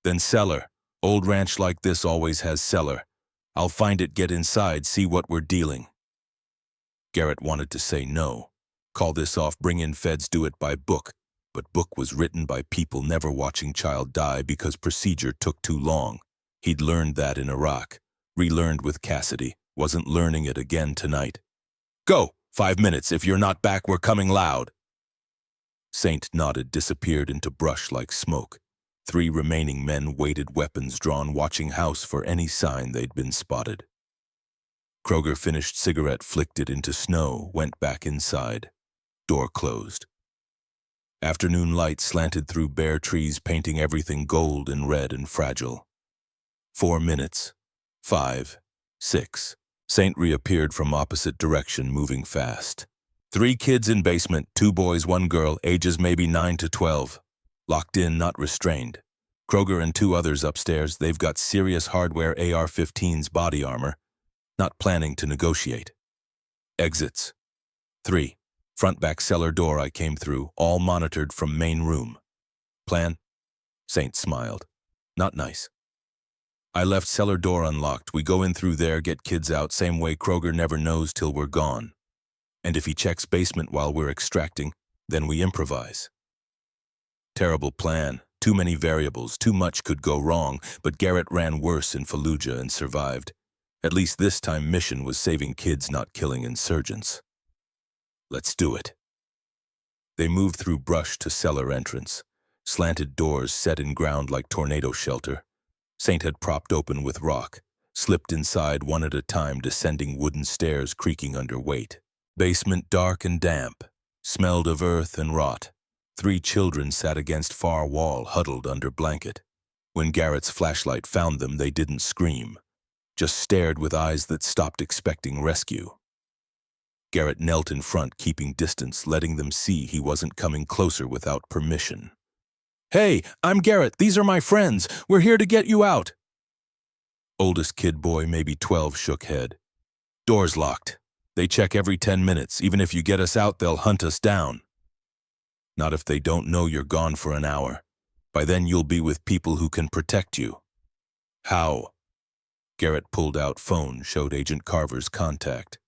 Then cellar. Old ranch like this always has cellar. I'll find it, get inside, see what we're dealing. Garrett wanted to say no. Call this off, bring in feds, do it by book. But book was written by people never watching child die because procedure took too long. He'd learned that in Iraq. Relearned with Cassidy. Wasn't learning it again tonight. Go! 5 minutes. If you're not back, we're coming loud. Saint nodded, disappeared into brush like smoke. 3 remaining men waited, weapons drawn, watching house for any sign they'd been spotted. Kroger finished cigarette, flicked it into snow, went back inside. Door closed. Afternoon light slanted through bare trees, painting everything gold and red and fragile. 4 minutes. 5. 6. Saint reappeared from opposite direction, moving fast. 3 kids in basement, 2 boys, 1 girl, ages maybe 9 to 12. Locked in, not restrained. Kroger and 2 others upstairs. They've got serious hardware AR-15's body armor. Not planning to negotiate. Exits. 3. Front back cellar door I came through, all monitored from main room. Plan? Saint smiled. Not nice. I left cellar door unlocked. We go in through there, get kids out, same way Kroger never knows till we're gone. And if he checks basement while we're extracting, then we improvise. Terrible plan. Too many variables, too much could go wrong, but Garrett ran worse in Fallujah and survived. At least this time mission was saving kids, not killing insurgents. Let's do it. They moved through brush to cellar entrance. Slanted doors set in ground like tornado shelter. Saint had propped open with rock, slipped inside one at a time, descending wooden stairs creaking under weight. Basement dark and damp, smelled of earth and rot. 3 children sat against far wall, huddled under blanket. When Garrett's flashlight found them, they didn't scream, just stared with eyes that stopped expecting rescue. Garrett knelt in front, keeping distance, letting them see he wasn't coming closer without permission. "Hey, I'm Garrett. These are my friends. We're here to get you out." Oldest kid boy, maybe 12, shook head. "Door's locked. They check every 10 minutes. Even if you get us out, they'll hunt us down." "Not if they don't know you're gone for an hour. By then you'll be with people who can protect you." "How?" Garrett pulled out phone, showed Agent Carver's contact.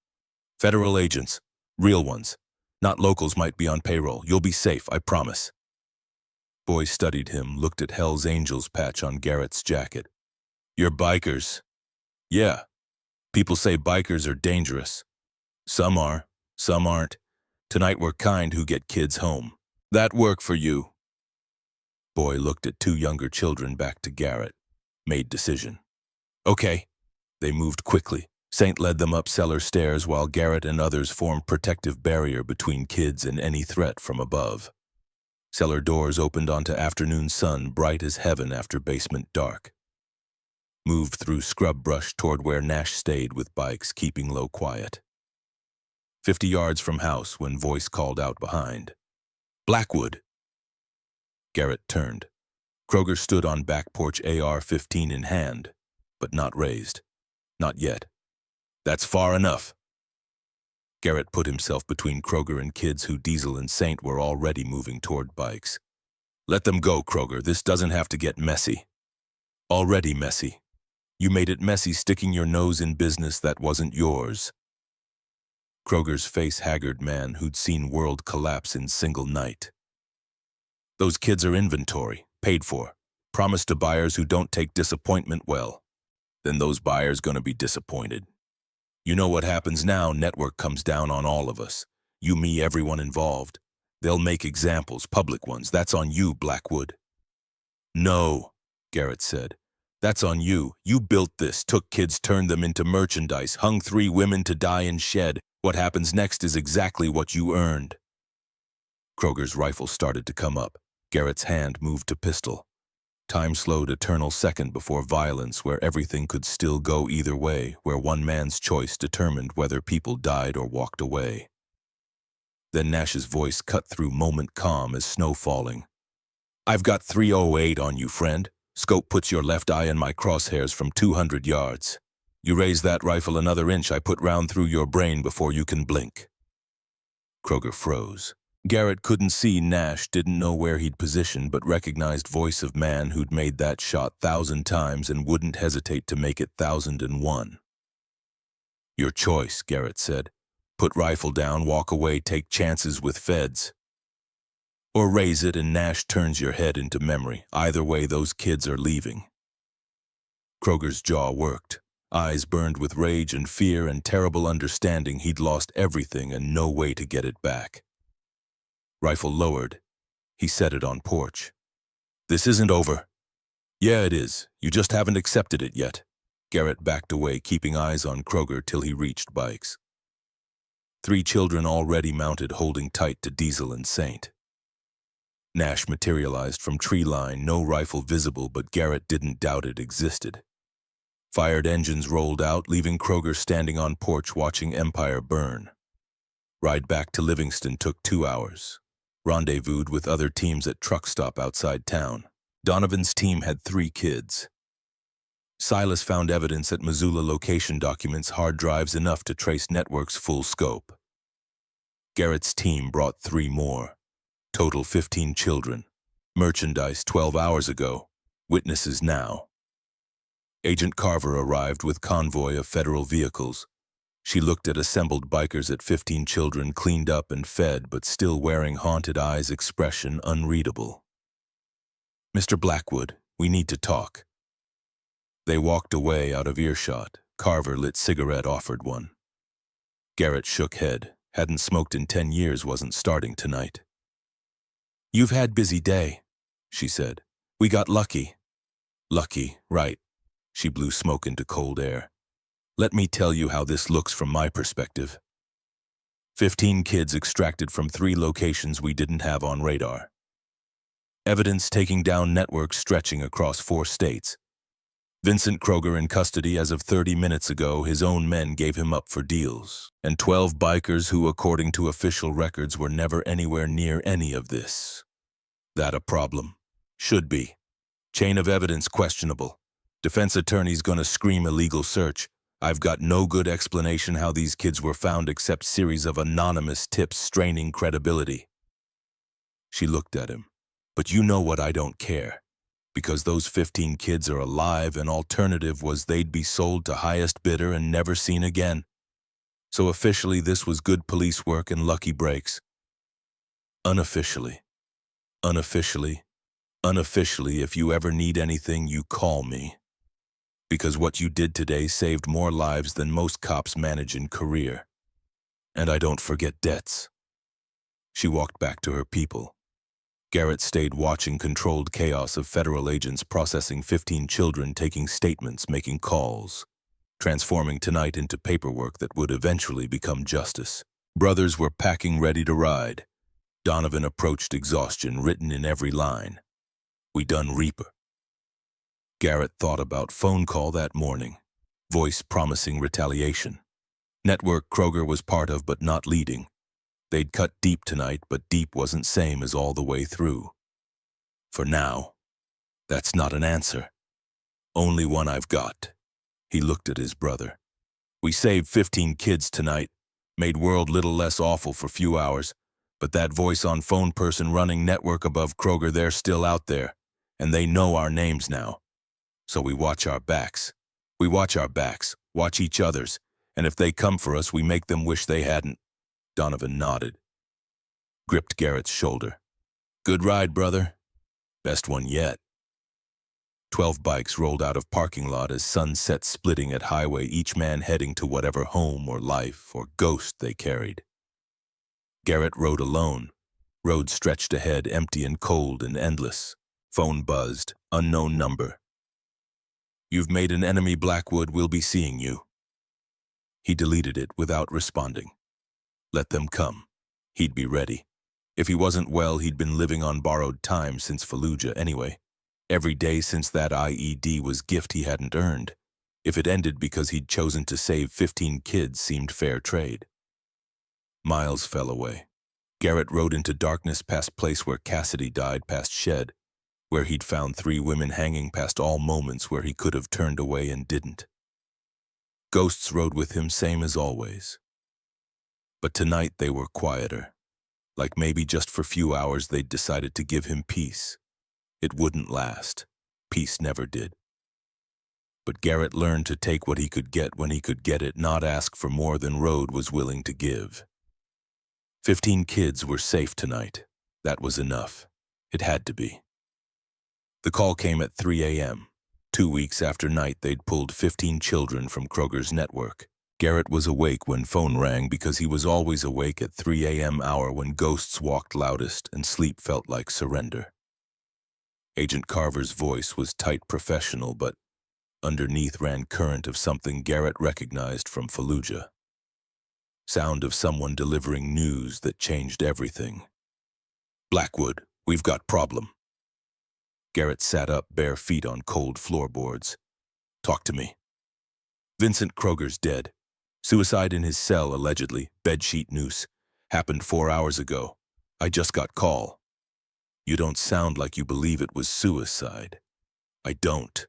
"Federal agents. Real ones. Not locals, might be on payroll. You'll be safe, I promise." Boy studied him, looked at Hell's Angels patch on Garrett's jacket. "You're bikers." "Yeah. People say bikers are dangerous. Some are, some aren't. Tonight we're kind who get kids home. That work for you?" Boy looked at 2 younger children, back to Garrett. Made decision. "Okay." They moved quickly. Saint led them up cellar stairs while Garrett and others formed protective barrier between kids and any threat from above. Cellar doors opened onto afternoon sun, bright as heaven after basement dark. Moved through scrub brush toward where Nash stayed with bikes, keeping low quiet. 50 yards from house when voice called out behind. "Blackwood." Garrett turned. Kroger stood on back porch, AR-15 in hand, but not raised. Not yet. "That's far enough." Garrett put himself between Kroger and kids who Diesel and Saint were already moving toward bikes. "Let them go, Kroger. This doesn't have to get messy." "Already messy. You made it messy sticking your nose in business that wasn't yours." Kroger's face haggard, man who'd seen world collapse in single night. "Those kids are inventory, paid for. Promised to buyers who don't take disappointment well. Then those buyers gonna be disappointed. You know what happens now, network comes down on all of us. You, me, everyone involved. They'll make examples, public ones. That's on you, Blackwood." "No," Garrett said. "That's on you. You built this, took kids, turned them into merchandise, hung 3 women to die in shed. What happens next is exactly what you earned." Kroger's rifle started to come up. Garrett's hand moved to pistol. Time slowed, eternal second before violence, where everything could still go either way, where one man's choice determined whether people died or walked away. Then Nash's voice cut through moment calm as snow falling. "I've got 308 on you, friend. Scope puts your left eye in my crosshairs from 200 yards. You raise that rifle another inch, I put round through your brain before you can blink." Kroger froze. Garrett couldn't see Nash, didn't know where he'd positioned, but recognized voice of man who'd made that shot 1,000 times and wouldn't hesitate to make it 1,001. "Your choice," Garrett said. "Put rifle down, walk away, take chances with feds. Or raise it and Nash turns your head into memory. Either way, those kids are leaving." Kroger's jaw worked. Eyes burned with rage and fear and terrible understanding he'd lost everything and no way to get it back. Rifle lowered. He set it on porch. "This isn't over." "Yeah, it is. You just haven't accepted it yet." Garrett backed away, keeping eyes on Kroger till he reached bikes. 3 children already mounted, holding tight to Diesel and Saint. Nash materialized from tree line, no rifle visible, but Garrett didn't doubt it existed. Fired engines rolled out, leaving Kroger standing on porch watching Empire burn. Ride back to Livingston took 2 hours. Rendezvoused with other teams at truck stop outside town. Donovan's team had 3 kids. Silas found evidence at Missoula location documents, hard drives enough to trace Network's full scope. Garrett's team brought 3 more. Total 15 children. Merchandise 12 hours ago. Witnesses now. Agent Carver arrived with convoy of federal vehicles. She looked at assembled bikers at 15 children, cleaned up and fed, but still wearing haunted eyes, expression unreadable. "Mr. Blackwood, we need to talk." They walked away out of earshot. Carver lit cigarette, offered one. Garrett shook head. Hadn't smoked in 10 years, wasn't starting tonight. "You've had busy day," she said. "We got lucky." "Lucky, right." She blew smoke into cold air. "Let me tell you how this looks from my perspective. 15 kids extracted from 3 locations we didn't have on radar. Evidence taking down Network stretching across 4 states. Vincent Kroger in custody as of 30 minutes ago. His own men gave him up for deals. And 12 bikers who, according to official records, were never anywhere near any of this. That a problem? Should be. Chain of evidence questionable. Defense attorney's gonna scream illegal search. I've got no good explanation how these kids were found except series of anonymous tips straining credibility." She looked at him. "But you know what, I don't care. Because those 15 kids are alive, and alternative was they'd be sold to highest bidder and never seen again. So officially this was good police work and lucky breaks. Unofficially, if you ever need anything, you call me. Because what you did today saved more lives than most cops manage in career. And I don't forget debts." She walked back to her people. Garrett stayed watching controlled chaos of federal agents processing 15 children, taking statements, making calls, transforming tonight into paperwork that would eventually become justice. Brothers were packing ready to ride. Donovan approached exhaustion written in every line. "We done Reaper." Garrett thought about phone call that morning. Voice promising retaliation. Network Kroger was part of but not leading. They'd cut deep tonight, but deep wasn't same as all the way through. For now, that's not an answer. Only one I've got. He looked at his brother. "We saved 15 kids tonight, made world little less awful for few hours, but that voice on phone person running Network above Kroger, they're still out there, and they know our names now. So we watch our backs. We watch our backs, watch each other's, and if they come for us, we make them wish they hadn't." Donovan nodded. Gripped Garrett's shoulder. "Good ride, brother. Best one yet." 12 bikes rolled out of parking lot as sun set, splitting at highway, each man heading to whatever home or life or ghost they carried. Garrett rode alone. Road stretched ahead, empty and cold and endless. Phone buzzed. Unknown number. "You've made an enemy, Blackwood. We'll be seeing you." He deleted it without responding. Let them come. He'd be ready. If he wasn't well, he'd been living on borrowed time since Fallujah anyway. Every day since that IED was gift he hadn't earned. If it ended because he'd chosen to save 15 kids, seemed fair trade. Miles fell away. Garrett rode into darkness, past place where Cassidy died, past shed, where he'd found 3 women hanging, past all moments where he could have turned away and didn't. Ghosts rode with him, same as always. But tonight they were quieter. Like maybe just for few hours they'd decided to give him peace. It wouldn't last. Peace never did. But Garrett learned to take what he could get when he could get it, not ask for more than Road was willing to give. 15 kids were safe tonight. That was enough. It had to be. The call came at 3 a.m. 2 weeks after night they'd pulled 15 children from Kroger's network. Garrett was awake when phone rang because he was always awake at 3 a.m. hour when ghosts walked loudest and sleep felt like surrender. Agent Carver's voice was tight, professional, but underneath ran current of something Garrett recognized from Fallujah. Sound of someone delivering news that changed everything. "Blackwood, We've got problem. Garrett sat up, bare feet on cold floorboards. Talk to me. Vincent Kroger's dead. Suicide in his cell, allegedly. Bedsheet noose. Happened 4 hours ago. I just got call. You don't sound like you believe it was suicide. I don't.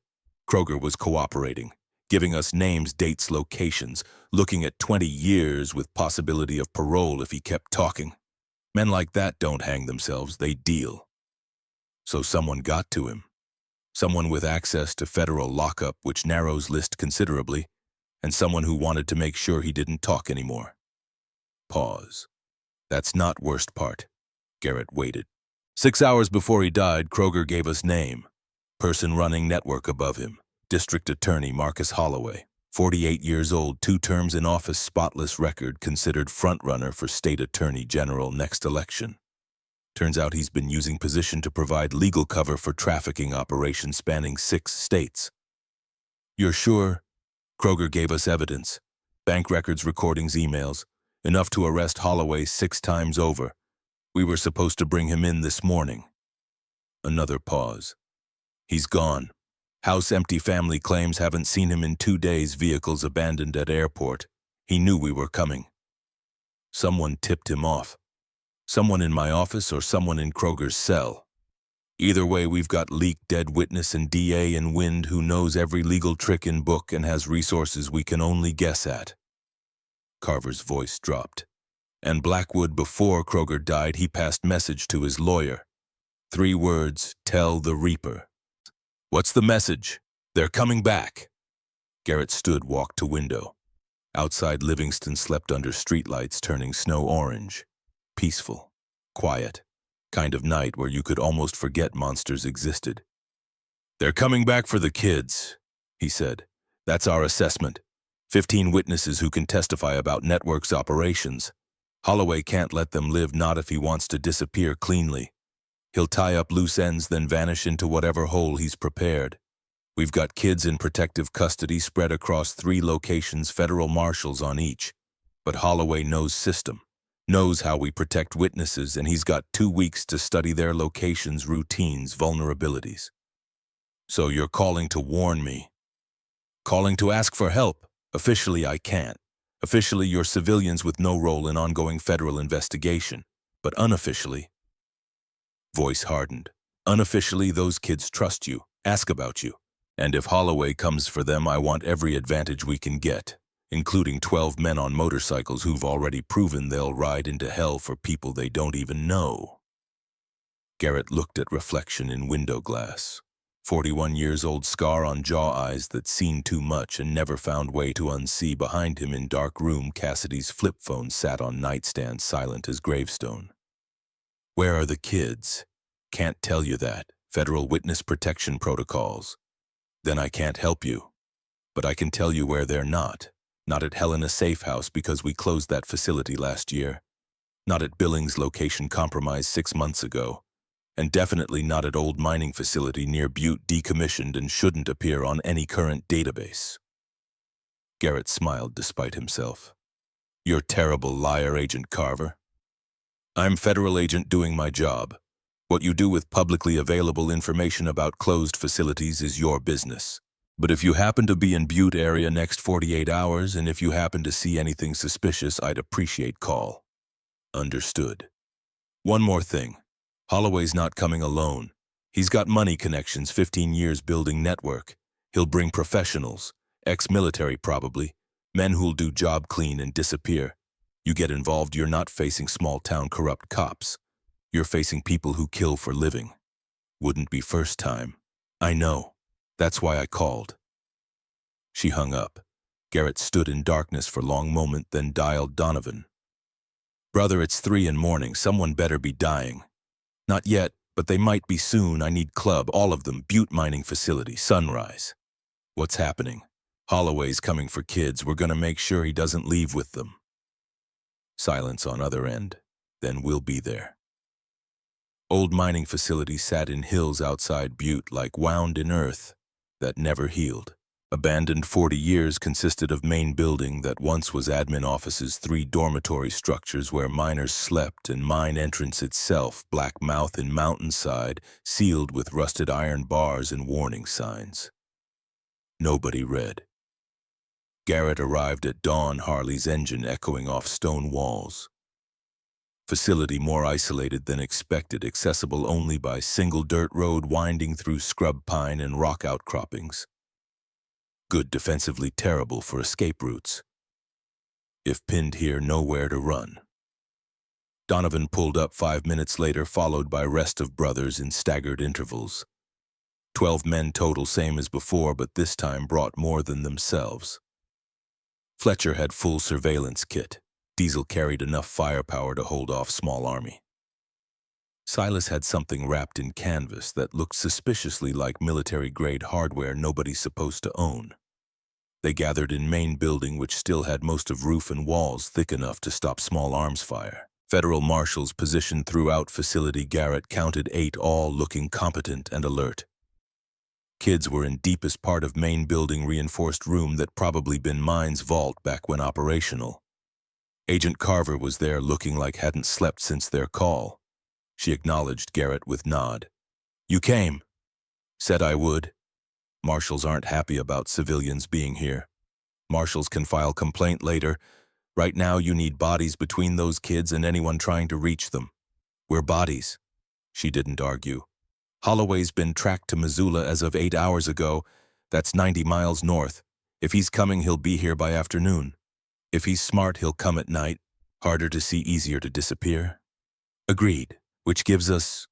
Kroger was cooperating, giving us names, dates, locations, looking at 20 years with possibility of parole if he kept talking. Men like that don't hang themselves, they deal. So someone got to him. Someone with access to federal lockup, which narrows list considerably, and someone who wanted to make sure he didn't talk anymore. Pause. That's not worst part. Garrett waited. 6 hours before he died, Kroger gave us name. Person running network above him. District Attorney Marcus Holloway. 48 years old, 2 terms in office, spotless record, considered frontrunner for State Attorney General next election. Turns out he's been using position to provide legal cover for trafficking operations spanning 6 states. You're sure? Kroger gave us evidence. Bank records, recordings, emails. Enough to arrest Holloway 6 times over. We were supposed to bring him in this morning. Another pause. He's gone. House empty, family claims haven't seen him in 2 days, vehicles abandoned at airport. He knew we were coming. Someone tipped him off. Someone in my office or someone in Kroger's cell. Either way, we've got leaked dead witness and DA in wind who knows every legal trick in book and has resources we can only guess at. Carver's voice dropped. And Blackwood, before Kroger died, he passed message to his lawyer. 3 words, tell the Reaper. What's the message? They're coming back. Garrett stood, walked to window. Outside, Livingston slept under streetlights turning snow orange. Peaceful, quiet, kind of night where you could almost forget monsters existed. They're coming back for the kids, he said. That's our assessment. 15 witnesses who can testify about network's operations. Holloway can't let them live, not if he wants to disappear cleanly. He'll tie up loose ends, then vanish into whatever hole he's prepared. We've got kids in protective custody spread across 3 locations, federal marshals on each. But Holloway knows system, knows how we protect witnesses, and he's got 2 weeks to study their locations, routines, vulnerabilities. So you're calling to warn me? Calling to ask for help? Officially, I can't. Officially, you're civilians with no role in ongoing federal investigation. But unofficially, voice hardened. Unofficially, those kids trust you, ask about you. And if Holloway comes for them, I want every advantage we can get, including 12 men on motorcycles who've already proven they'll ride into hell for people they don't even know. Garrett looked at reflection in window glass. 41 years old, scar on jaw, eyes that seen too much and never found way to unsee. Behind him in dark room, Cassidy's flip phone sat on nightstand, silent as gravestone. Where are the kids? Can't tell you that. Federal witness protection protocols. Then I can't help you. But I can tell you where they're not. Not at Helena Safe House because we closed that facility last year. Not at Billings location compromised 6 months ago. And definitely not at old mining facility near Butte, decommissioned and shouldn't appear on any current database. Garrett smiled despite himself. You're terrible liar, Agent Carver. I'm federal agent doing my job. What you do with publicly available information about closed facilities is your business. But if you happen to be in Butte area next 48 hours, and if you happen to see anything suspicious, I'd appreciate call. Understood. One more thing. Holloway's not coming alone. He's got money connections, 15 years building network. He'll bring professionals, ex-military probably, men who'll do job clean and disappear. You get involved, you're not facing small-town corrupt cops. You're facing people who kill for living. Wouldn't be first time. I know. That's why I called. She hung up. Garrett stood in darkness for a long moment, then dialed Donovan. Brother, it's 3 in morning. Someone better be dying. Not yet, but they might be soon. I need club, all of them, Butte mining facility, Sunrise. What's happening? Holloway's coming for kids. We're gonna make sure he doesn't leave with them. Silence on other end. Then we'll be there. Old mining facility sat in hills outside Butte, like wound in earth that never healed. Abandoned 40 years consisted of main building that once was admin offices, 3 dormitory structures where miners slept, and mine entrance itself, black mouth in mountainside, sealed with rusted iron bars and warning signs. Nobody read. Garrett arrived at dawn, Harley's engine echoing off stone walls. Facility more isolated than expected, accessible only by single dirt road winding through scrub pine and rock outcroppings. Good defensively, terrible for escape routes. If pinned here, nowhere to run. Donovan pulled up 5 minutes later, followed by rest of brothers in staggered intervals. 12 men total, same as before, but this time brought more than themselves. Fletcher had full surveillance kit. Diesel carried enough firepower to hold off small army. Silas had something wrapped in canvas that looked suspiciously like military-grade hardware nobody's supposed to own. They gathered in main building, which still had most of roof and walls thick enough to stop small arms fire. Federal marshals positioned throughout facility. Garrett counted 8, all looking competent and alert. Kids were in deepest part of main building, reinforced room that probably been mine's vault back when operational. Agent Carver was there, looking like hadn't slept since their call. She acknowledged Garrett with nod. "You came." "Said I would." Marshals aren't happy about civilians being here. Marshals can file complaint later. Right now you need bodies between those kids and anyone trying to reach them. "We're bodies." She didn't argue. "Holloway's been tracked to Missoula as of 8 hours ago. That's 90 miles north. If he's coming, he'll be here by afternoon. If he's smart, he'll come at night. Harder to see, easier to disappear." "Agreed, which gives us,"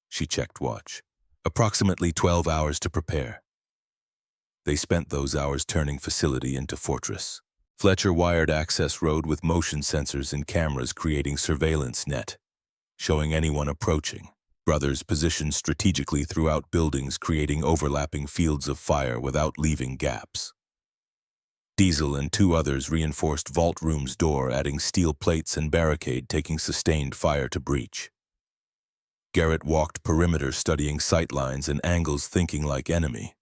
she checked watch, "approximately 12 hours to prepare." They spent those hours turning facility into fortress. Fletcher wired access road with motion sensors and cameras, creating surveillance net, showing anyone approaching. Brothers positioned strategically throughout buildings, creating overlapping fields of fire without leaving gaps. Diesel and 2 others reinforced vault room's door, adding steel plates and barricade, taking sustained fire to breach. Garrett walked perimeter, studying sightlines and angles, thinking like enemy.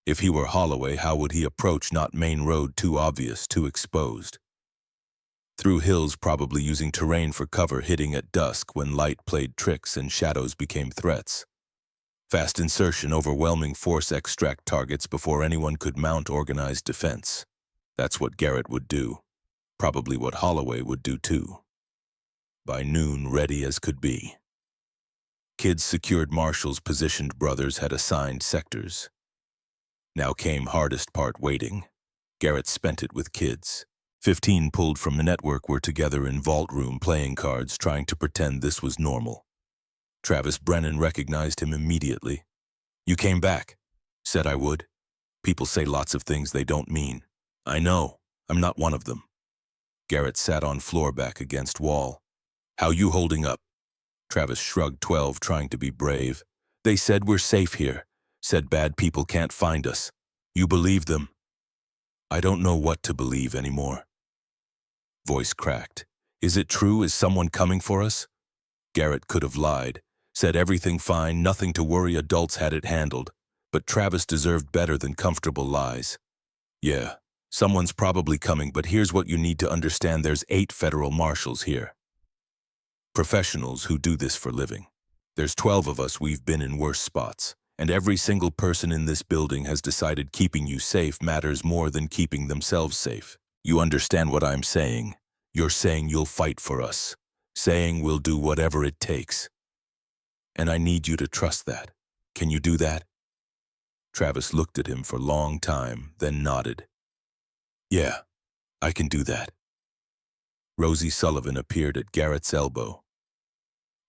If he were Holloway, how would he approach? Not main road, too obvious, too exposed. Through hills, probably using terrain for cover, hitting at dusk when light played tricks and shadows became threats. Fast insertion, overwhelming force, extract targets before anyone could mount organized defense. That's what Garrett would do. Probably what Holloway would do too. By noon, ready as could be. Kids secured marshals, positioned brothers had assigned sectors. Now came hardest part, waiting. Garrett spent it with kids. 15 pulled from the network were together in vault room, playing cards, trying to pretend this was normal. Travis Brennan recognized him immediately. "You came back." "Said I would." "People say lots of things they don't mean." "I know. I'm not one of them." Garrett sat on floor, back against wall. "How you holding up?" Travis shrugged. 12, trying to be brave. "They said we're safe here. Said bad people can't find us. You believe them?" "I don't know what to believe anymore." Voice cracked. "Is it true? Is someone coming for us?" Garrett could have lied. Said everything fine, nothing to worry, adults had it handled. But Travis deserved better than comfortable lies. "Yeah, someone's probably coming, but here's what you need to understand. There's 8 federal marshals here. Professionals who do this for living. There's 12 of us. We've been in worse spots. And every single person in this building has decided keeping you safe matters more than keeping themselves safe. You understand what I'm saying? You're saying you'll fight for us. Saying we'll do whatever it takes. And I need you to trust that. Can you do that?" Travis looked at him for a long time, then nodded. "Yeah, I can do that." Rosie Sullivan appeared at Garrett's elbow.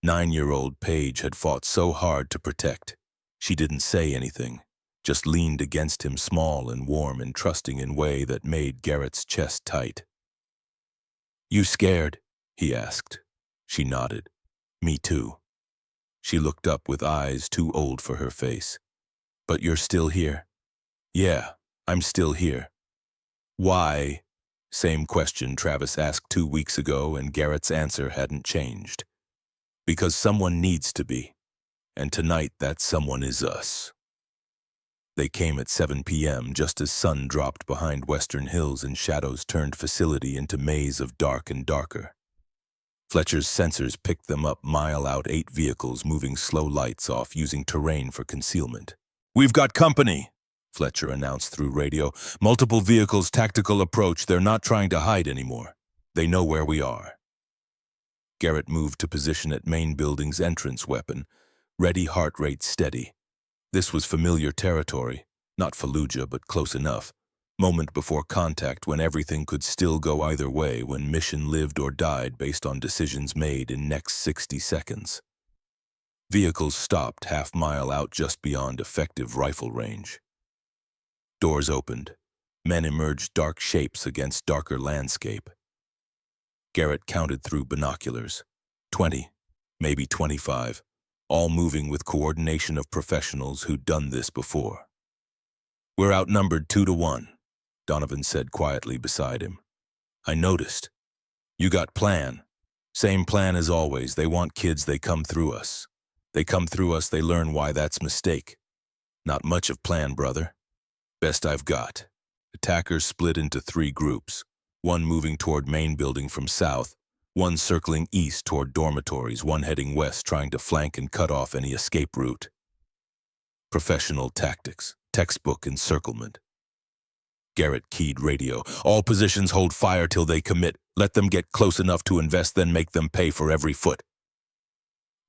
9-year-old Paige had fought so hard to protect. She didn't say anything, just leaned against him, small and warm and trusting in a way that made Garrett's chest tight. "You scared?" he asked. She nodded. "Me too." She looked up with eyes too old for her face. "But you're still here?" "Yeah, I'm still here." "Why?" Same question Travis asked 2 weeks ago, and Garrett's answer hadn't changed. "Because someone needs to be. And tonight that someone is us." They came at 7 p.m. just as sun dropped behind western hills and shadows turned facility into maze of dark and darker. Fletcher's sensors picked them up mile out, 8 vehicles moving slow lights off using terrain for concealment. "We've got company," Fletcher announced through radio. "Multiple vehicles, tactical approach. They're not trying to hide anymore. They know where we are." Garrett moved to position at main building's entrance weapon, ready, heart rate steady. This was familiar territory, not Fallujah, but close enough. Moment before contact when everything could still go either way, when mission lived or died based on decisions made in next 60 seconds. Vehicles stopped half-mile out just beyond effective rifle range. Doors opened. Men emerged, dark shapes against darker landscape. Garrett counted through binoculars. 20, maybe 25, all moving with coordination of professionals who'd done this before. "We're outnumbered 2-1, Donovan said quietly beside him. "I noticed. You got plan. Same plan as always. They want kids, they come through us. They come through us, they learn why that's mistake. Not much of plan, brother. Best I've got." Attackers split into 3 groups, one moving toward main building from south, one circling east toward dormitories, one heading west trying to flank and cut off any escape route. Professional tactics, textbook encirclement. Garrett keyed radio. "All positions hold fire till they commit. Let them get close enough to invest, then make them pay for every foot."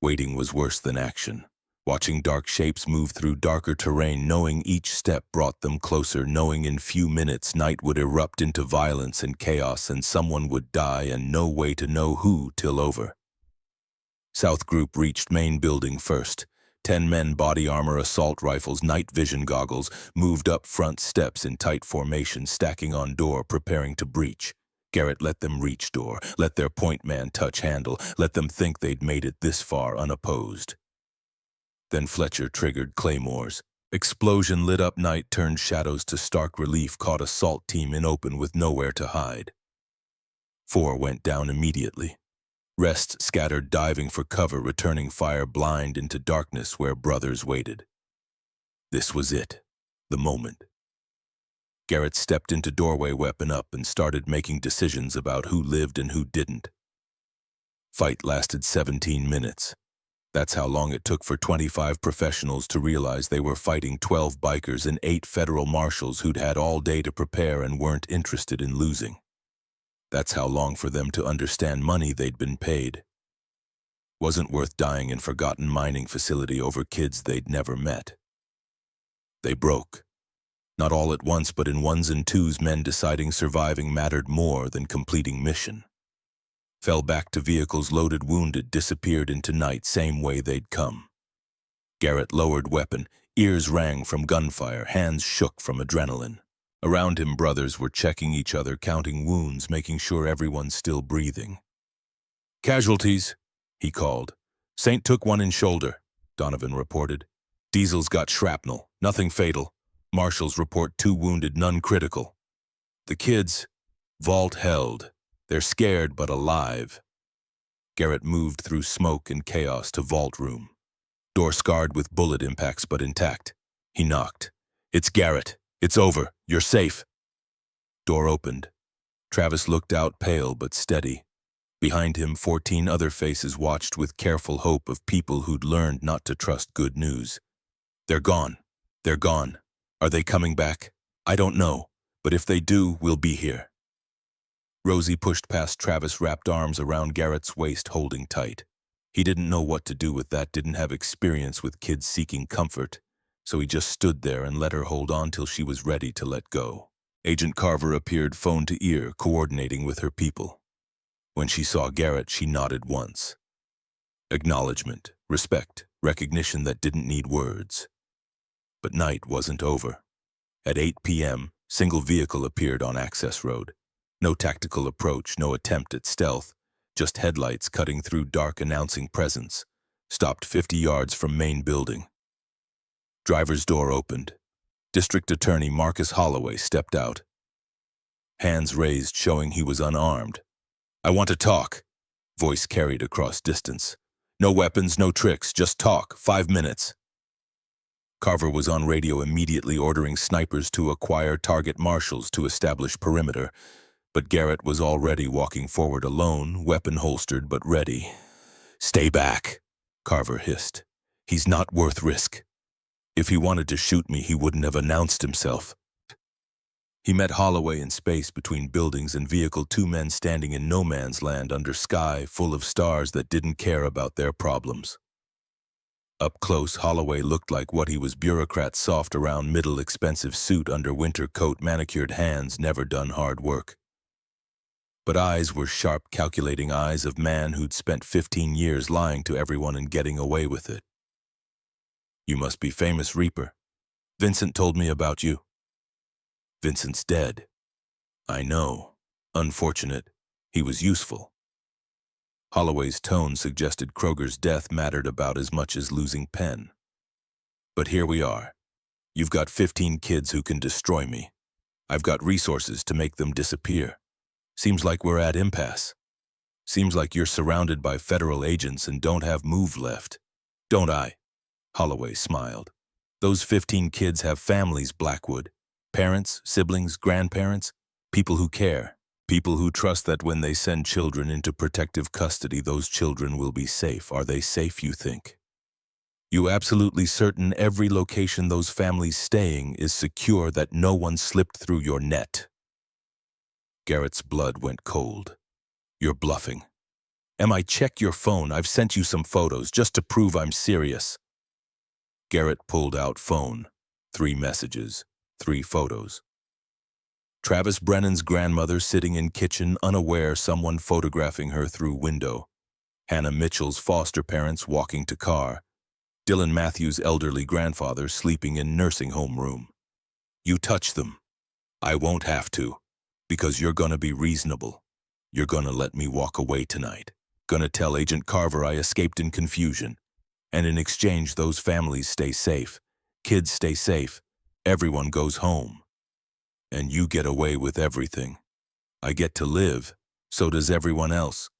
Waiting was worse than action. Watching dark shapes move through darker terrain, knowing each step brought them closer, knowing in few minutes night would erupt into violence and chaos and someone would die and no way to know who till over. South Group reached main building first. 10 men, body armor, assault rifles, night vision goggles, moved up front steps in tight formation, stacking on door, preparing to breach. Garrett let them reach door, let their point man touch handle, let them think they'd made it this far unopposed. Then Fletcher triggered claymores. Explosion lit up night, turned shadows to stark relief, caught assault team in open with nowhere to hide. 4 went down immediately. Rest scattered, diving for cover, returning fire blind into darkness where brothers waited. This was it, the moment. Garrett stepped into doorway, weapon up, and started making decisions about who lived and who didn't. Fight lasted 17 minutes. That's how long it took for 25 professionals to realize they were fighting 12 bikers and 8 federal marshals who'd had all day to prepare and weren't interested in losing. That's how long for them to understand money they'd been paid wasn't worth dying in forgotten mining facility over kids they'd never met. They broke. Not all at once, but in ones and twos, men deciding surviving mattered more than completing mission. Fell back to vehicles, loaded wounded, disappeared into night same way they'd come. Garrett lowered weapon, ears rang from gunfire, hands shook from adrenaline. Around him, brothers were checking each other, counting wounds, making sure everyone's still breathing. "Casualties," he called. "Saint took one in shoulder," Donovan reported. "Diesel's got shrapnel, nothing fatal. Marshals report 2 wounded, none critical. The kids, vault held. They're scared but alive." Garrett moved through smoke and chaos to vault room. Door scarred with bullet impacts but intact. He knocked. "It's Garrett. It's over. You're safe." Door opened. Travis looked out, pale but steady. Behind him, 14 other faces watched with careful hope of people who'd learned not to trust good news. "They're gone. They're gone. Are they coming back? I don't know, but if they do, we'll be here." Rosie pushed past Travis, wrapped arms around Garrett's waist, holding tight. He didn't know what to do with that, didn't have experience with kids seeking comfort, so he just stood there and let her hold on till she was ready to let go. Agent Carver appeared, phone to ear, coordinating with her people. When she saw Garrett, she nodded once. Acknowledgement, respect, recognition that didn't need words. But night wasn't over. At 8 p.m., single vehicle appeared on Access Road. No tactical approach, no attempt at stealth, just headlights cutting through dark announcing presence. Stopped 50 yards from main building. Driver's door opened. District Attorney Marcus Holloway stepped out. Hands raised, showing he was unarmed. "I want to talk," voice carried across distance. "No weapons, no tricks, just talk, 5 minutes." Carver was on radio immediately ordering snipers to acquire target marshals to establish perimeter, but Garrett was already walking forward alone, weapon holstered but ready. "Stay back," Carver hissed. "He's not worth risk. If he wanted to shoot me, he wouldn't have announced himself." He met Holloway in space between buildings and vehicle, two men standing in no man's land under sky full of stars that didn't care about their problems. Up close, Holloway looked like what he was: bureaucrat, soft around middle, expensive suit under winter coat, manicured hands, never done hard work. But eyes were sharp, calculating eyes of man who'd spent 15 years lying to everyone and getting away with it. "You must be famous Reaper. Vincent told me about you." "Vincent's dead." "I know. Unfortunate. He was useful." Holloway's tone suggested Kroger's death mattered about as much as losing Penn. "But here we are. You've got 15 kids who can destroy me. I've got resources to make them disappear. Seems like we're at impasse. Seems like you're surrounded by federal agents and don't have move left. Don't I?" Holloway smiled. "Those 15 kids have families, Blackwood. Parents, siblings, grandparents, people who care. People who trust that when they send children into protective custody, those children will be safe. Are they safe, you think? You absolutely certain every location those families staying is secure, that no one slipped through your net?" Garrett's blood went cold. "You're bluffing." Check your phone. I've sent you some photos just to prove I'm serious." Garrett pulled out phone. 3 messages, 3 photos. Travis Brennan's grandmother sitting in kitchen, unaware, someone photographing her through window. Hannah Mitchell's foster parents walking to car. Dylan Matthews' elderly grandfather sleeping in nursing home room. "You touch them. I won't have to, because you're gonna be reasonable. You're gonna let me walk away tonight. Gonna tell Agent Carver I escaped in confusion. And in exchange, those families stay safe. Kids stay safe. Everyone goes home. And you get away with everything. I get to live. So does everyone else.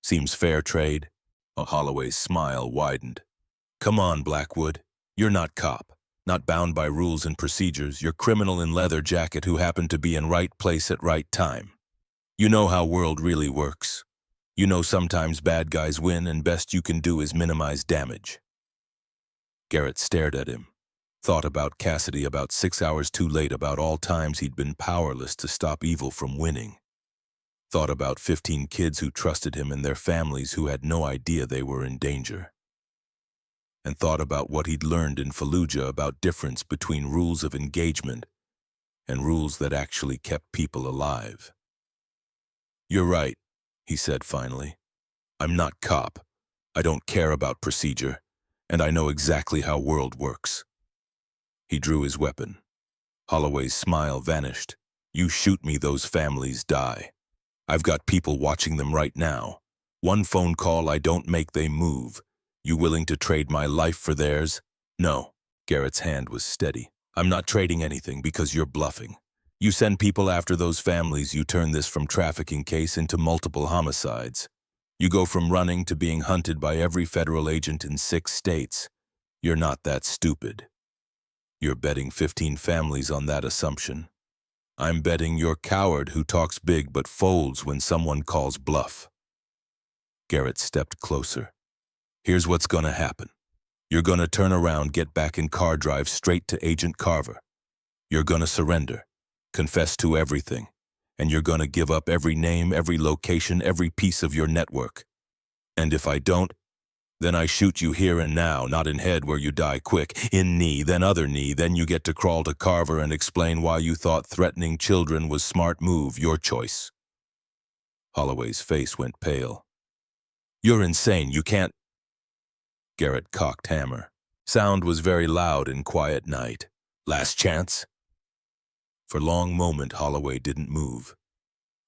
Seems fair trade?" Holloway's smile widened. "Come on, Blackwood. You're not cop. Not bound by rules and procedures. You're criminal in leather jacket who happened to be in right place at right time. You know how world really works. You know sometimes bad guys win and best you can do is minimize damage." Garrett stared at him. Thought about Cassidy, about 6 hours too late, about all times he'd been powerless to stop evil from winning. Thought about 15 kids who trusted him and their families who had no idea they were in danger. And thought about what he'd learned in Fallujah about difference between rules of engagement and rules that actually kept people alive. "You're right," he said finally. "I'm not cop. I don't care about procedure, and I know exactly how world works." He drew his weapon. Holloway's smile vanished. "You shoot me, those families die. I've got people watching them right now. One phone call I don't make, they move. You willing to trade my life for theirs?" "No." Garrett's hand was steady. "I'm not trading anything because you're bluffing. You send people after those families, you turn this from trafficking case into multiple homicides. You go from running to being hunted by every federal agent in 6 states. You're not that stupid. You're betting 15 families on that assumption. I'm betting you're coward who talks big but folds when someone calls bluff." Garrett stepped closer. "Here's what's gonna happen. You're gonna turn around, get back in car, drive straight to Agent Carver. You're gonna surrender, confess to everything, and you're gonna give up every name, every location, every piece of your network. And if I don't, then I shoot you here and now, not in head where you die quick, in knee, then other knee, then you get to crawl to Carver and explain why you thought threatening children was smart move, your choice." Holloway's face went pale. "You're insane, you can't—" Garrett cocked hammer. Sound was very loud in quiet night. "Last chance?" For a long moment, Holloway didn't move.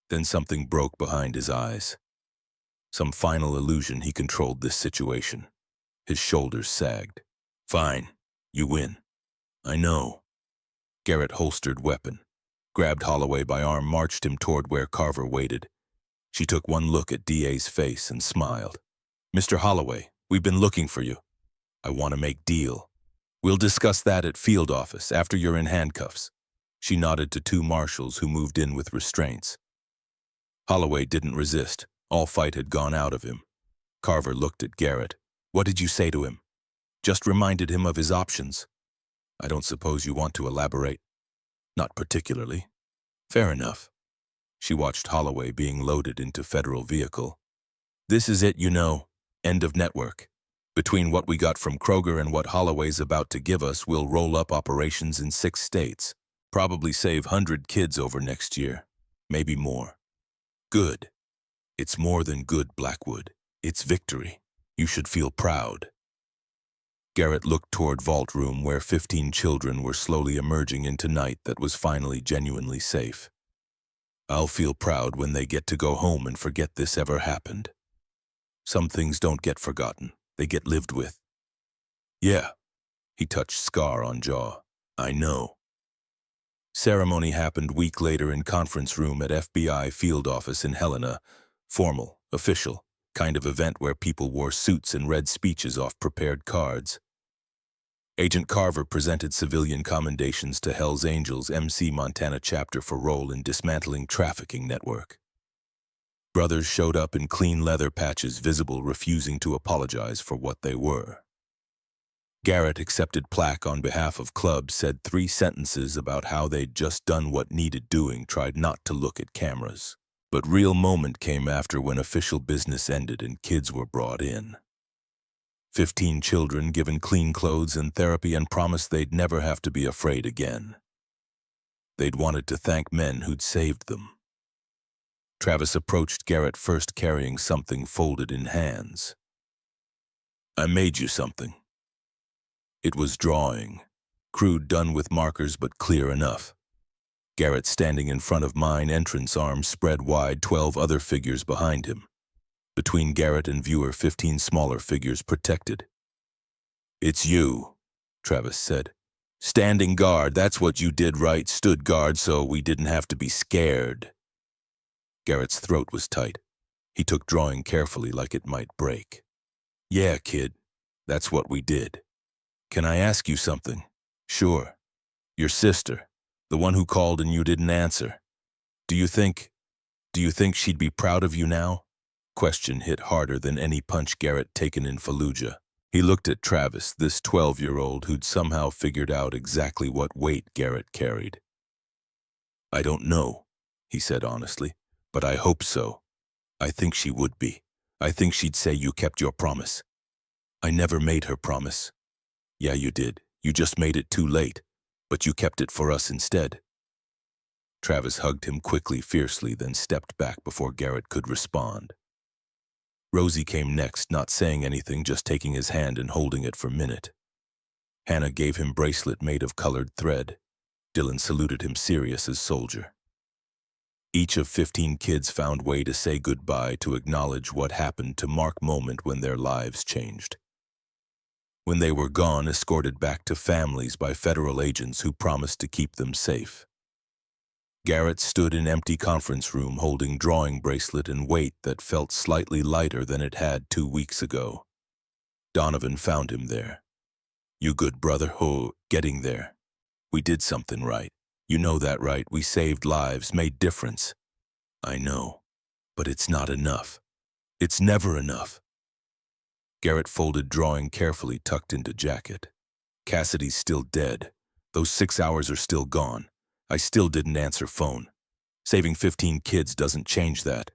Then something broke behind his eyes. Some final illusion he controlled this situation. His shoulders sagged. "Fine. You win." "I know." Garrett holstered weapon, grabbed Holloway by arm, marched him toward where Carver waited. She took one look at DA's face and smiled. "Mr. Holloway, we've been looking for you. I want to make deal." We'll discuss that at field office after you're in handcuffs. She nodded to two marshals who moved in with restraints. Holloway didn't resist. All fight had gone out of him. Carver looked at Garrett. What did you say to him? Just reminded him of his options. I don't suppose you want to elaborate. Not particularly. Fair enough. She watched Holloway being loaded into federal vehicle. This is it, you know. End of network. Between what we got from Kroger and what Holloway's about to give us, we'll roll up operations in 6 states. Probably save 100 kids over next year. Maybe more. Good. It's more than good, Blackwood. It's victory. You should feel proud. Garrett looked toward Vault Room where 15 children were slowly emerging into night that was finally genuinely safe. I'll feel proud when they get to go home and forget this ever happened. Some things don't get forgotten. They get lived with. Yeah. He touched scar on jaw. I know. Ceremony happened week later in conference room at FBI field office in Helena. Formal, official, kind of event where people wore suits and read speeches off prepared cards. Agent Carver presented civilian commendations to Hell's Angels MC Montana chapter for role in dismantling trafficking network. Brothers showed up in clean leather patches visible, refusing to apologize for what they were. Garrett accepted plaque on behalf of club, said 3 sentences about how they'd just done what needed doing, tried not to look at cameras. But real moment came after when official business ended and kids were brought in. 15 children given clean clothes and therapy and promised they'd never have to be afraid again. They'd wanted to thank men who'd saved them. Travis approached Garrett first carrying something folded in hands. I made you something. It was drawing, crude, done with markers but clear enough. Garrett standing in front of mine, entrance arms spread wide, 12 other figures behind him. Between Garrett and viewer, 15 smaller figures protected. It's you, Travis said. Standing guard, that's what you did, right? Stood guard so we didn't have to be scared. Garrett's throat was tight. He took drawing carefully like it might break. Yeah, kid, that's what we did. Can I ask you something? Sure. Your sister, the one who called and you didn't answer. Do you think she'd be proud of you now? Question hit harder than any punch Garrett taken in Fallujah. He looked at Travis, this 12-year-old who'd somehow figured out exactly what weight Garrett carried. I don't know, he said honestly, but I hope so. I think she would be. I think she'd say you kept your promise. I never made her promise. Yeah, you did. You just made it too late, but you kept it for us instead. Travis hugged him quickly, fiercely, then stepped back before Garrett could respond. Rosie came next, not saying anything, just taking his hand and holding it for a minute. Hannah gave him bracelet made of colored thread. Dylan saluted him, serious as soldier. Each of 15 kids found way to say goodbye, to acknowledge what happened, to mark moment when their lives changed. When they were gone, escorted back to families by federal agents who promised to keep them safe. Garrett stood in empty conference room holding drawing bracelet and weight that felt slightly lighter than it had 2 weeks ago. Donovan found him there. You good, brother? Oh, getting there. We did something right. You know that, right? We saved lives, made difference. I know, but it's not enough. It's never enough. Garrett folded drawing carefully, tucked into jacket. Cassidy's still dead. Those 6 hours are still gone. I still didn't answer phone. Saving 15 kids doesn't change that.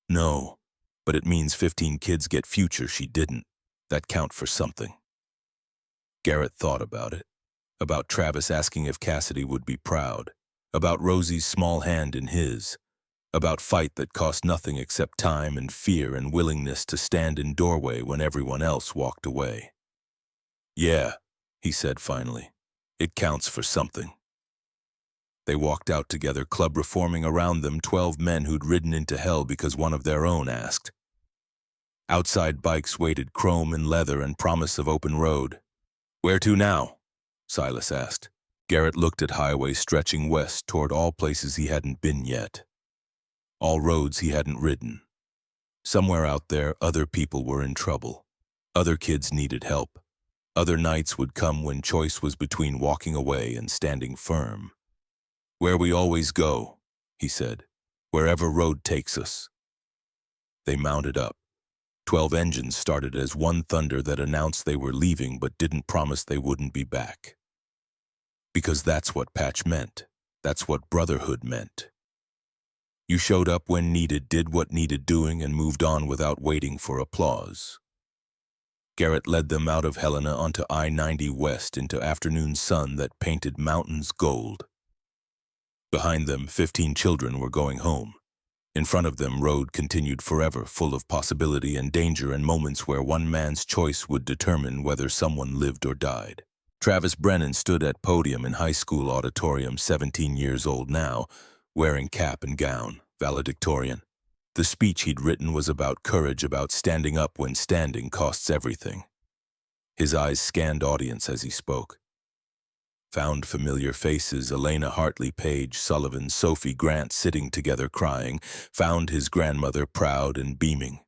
No, but it means 15 kids get future she didn't. That count for something. Garrett thought about it. About Travis asking if Cassidy would be proud. About Rosie's small hand in his. About fight that cost nothing except time and fear and willingness to stand in doorway when everyone else walked away. Yeah, he said finally. It counts for something. They walked out together, club reforming around them, 12 men who'd ridden into hell because one of their own asked. Outside bikes waited, chrome and leather and promise of open road. Where to now? Silas asked. Garrett looked at highway stretching west toward all places he hadn't been yet. All roads he hadn't ridden. Somewhere out there, other people were in trouble. Other kids needed help. Other nights would come when choice was between walking away and standing firm. "Where we always go," he said. "Wherever road takes us." They mounted up. 12 engines started as one thunder that announced they were leaving but didn't promise they wouldn't be back. Because that's what Patch meant. That's what brotherhood meant. You showed up when needed, did what needed doing, and moved on without waiting for applause. Garrett led them out of Helena onto I-90 West into afternoon sun that painted mountains gold. Behind them, 15 children were going home. In front of them, road continued forever, full of possibility and danger and moments where one man's choice would determine whether someone lived or died. Travis Brennan stood at podium in high school auditorium, 17 years old now, wearing cap and gown, valedictorian. The speech he'd written was about courage, about standing up when standing costs everything. His eyes scanned audience as he spoke. Found familiar faces, Elena Hartley, Paige Sullivan, Sophie Grant sitting together crying. Found his grandmother proud and beaming.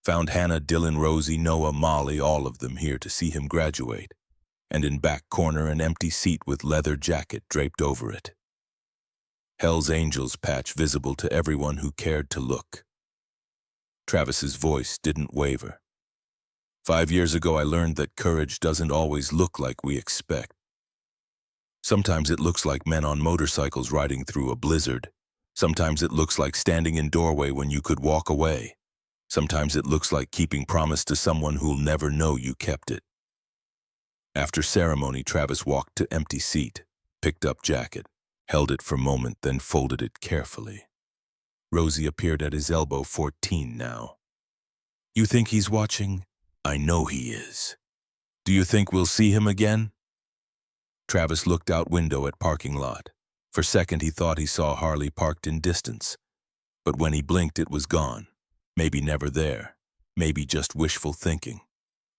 Found Hannah, Dylan, Rosie, Noah, Molly, all of them here to see him graduate. And in back corner, an empty seat with leather jacket draped over it. Hell's Angels patch visible to everyone who cared to look. Travis's voice didn't waver. 5 years ago, I learned that courage doesn't always look like we expect. Sometimes it looks like men on motorcycles riding through a blizzard. Sometimes it looks like standing in doorway when you could walk away. Sometimes it looks like keeping promise to someone who'll never know you kept it. After ceremony, Travis walked to empty seat, picked up jacket, held it for a moment, then folded it carefully. Rosie appeared at his elbow, 14 now. "You think he's watching?" "I know he is." "Do you think we'll see him again?" Travis looked out window at parking lot. For a second he thought he saw Harley parked in distance. But when he blinked, it was gone. Maybe never there. Maybe just wishful thinking.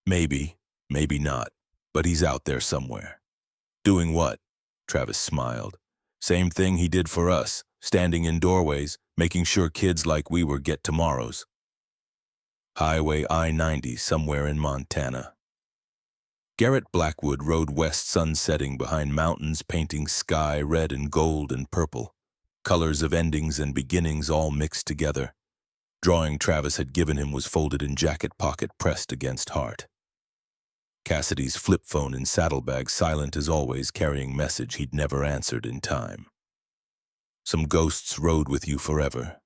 Maybe not. But he's out there somewhere. "Doing what?" Travis smiled. "Same thing he did for us, standing in doorways, making sure kids like we were get tomorrows." Highway I-90 somewhere in Montana. Garrett Blackwood rode west, sun setting behind mountains, painting sky red and gold and purple, colors of endings and beginnings all mixed together. Drawing Travis had given him was folded in jacket pocket, pressed against heart. Cassidy's flip phone in saddlebag, silent as always, carrying message he'd never answered in time. Some ghosts rode with you forever.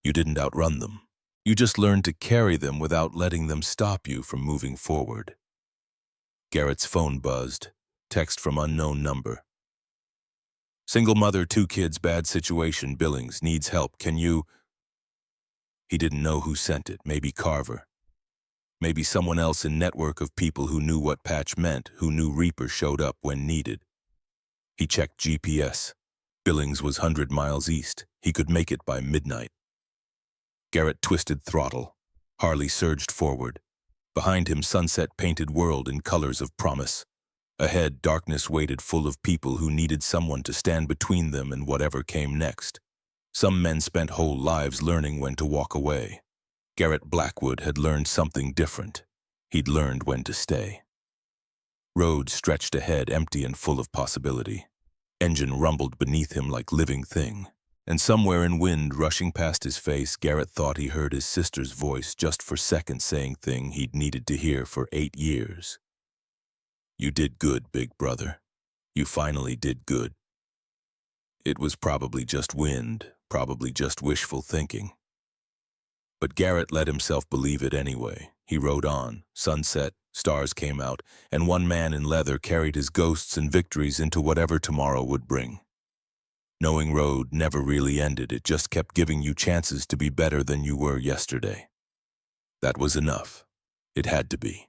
You didn't outrun them. You just learned to carry them without letting them stop you from moving forward. Garrett's phone buzzed. Text from unknown number. "Single mother, 2 kids, bad situation, Billings, needs help. Can you..." He didn't know who sent it. Maybe Carver. Maybe someone else in network of people who knew what patch meant, who knew Reaper showed up when needed. He checked GPS. Billings was 100 miles east. He could make it by midnight. Garrett twisted throttle. Harley surged forward. Behind him, sunset-painted world in colors of promise. Ahead, darkness waited, full of people who needed someone to stand between them and whatever came next. Some men spent whole lives learning when to walk away. Garrett Blackwood had learned something different. He'd learned when to stay. Road stretched ahead, empty and full of possibility. Engine rumbled beneath him like living thing. And somewhere in wind rushing past his face, Garrett thought he heard his sister's voice, just for seconds, saying thing he'd needed to hear for 8 years. "You did good, big brother. You finally did good." It was probably just wind, probably just wishful thinking. But Garrett let himself believe it anyway. He rode on. Sunset, stars came out, and one man in leather carried his ghosts and victories into whatever tomorrow would bring. Knowing road never really ended. It just kept giving you chances to be better than you were yesterday. That was enough. It had to be.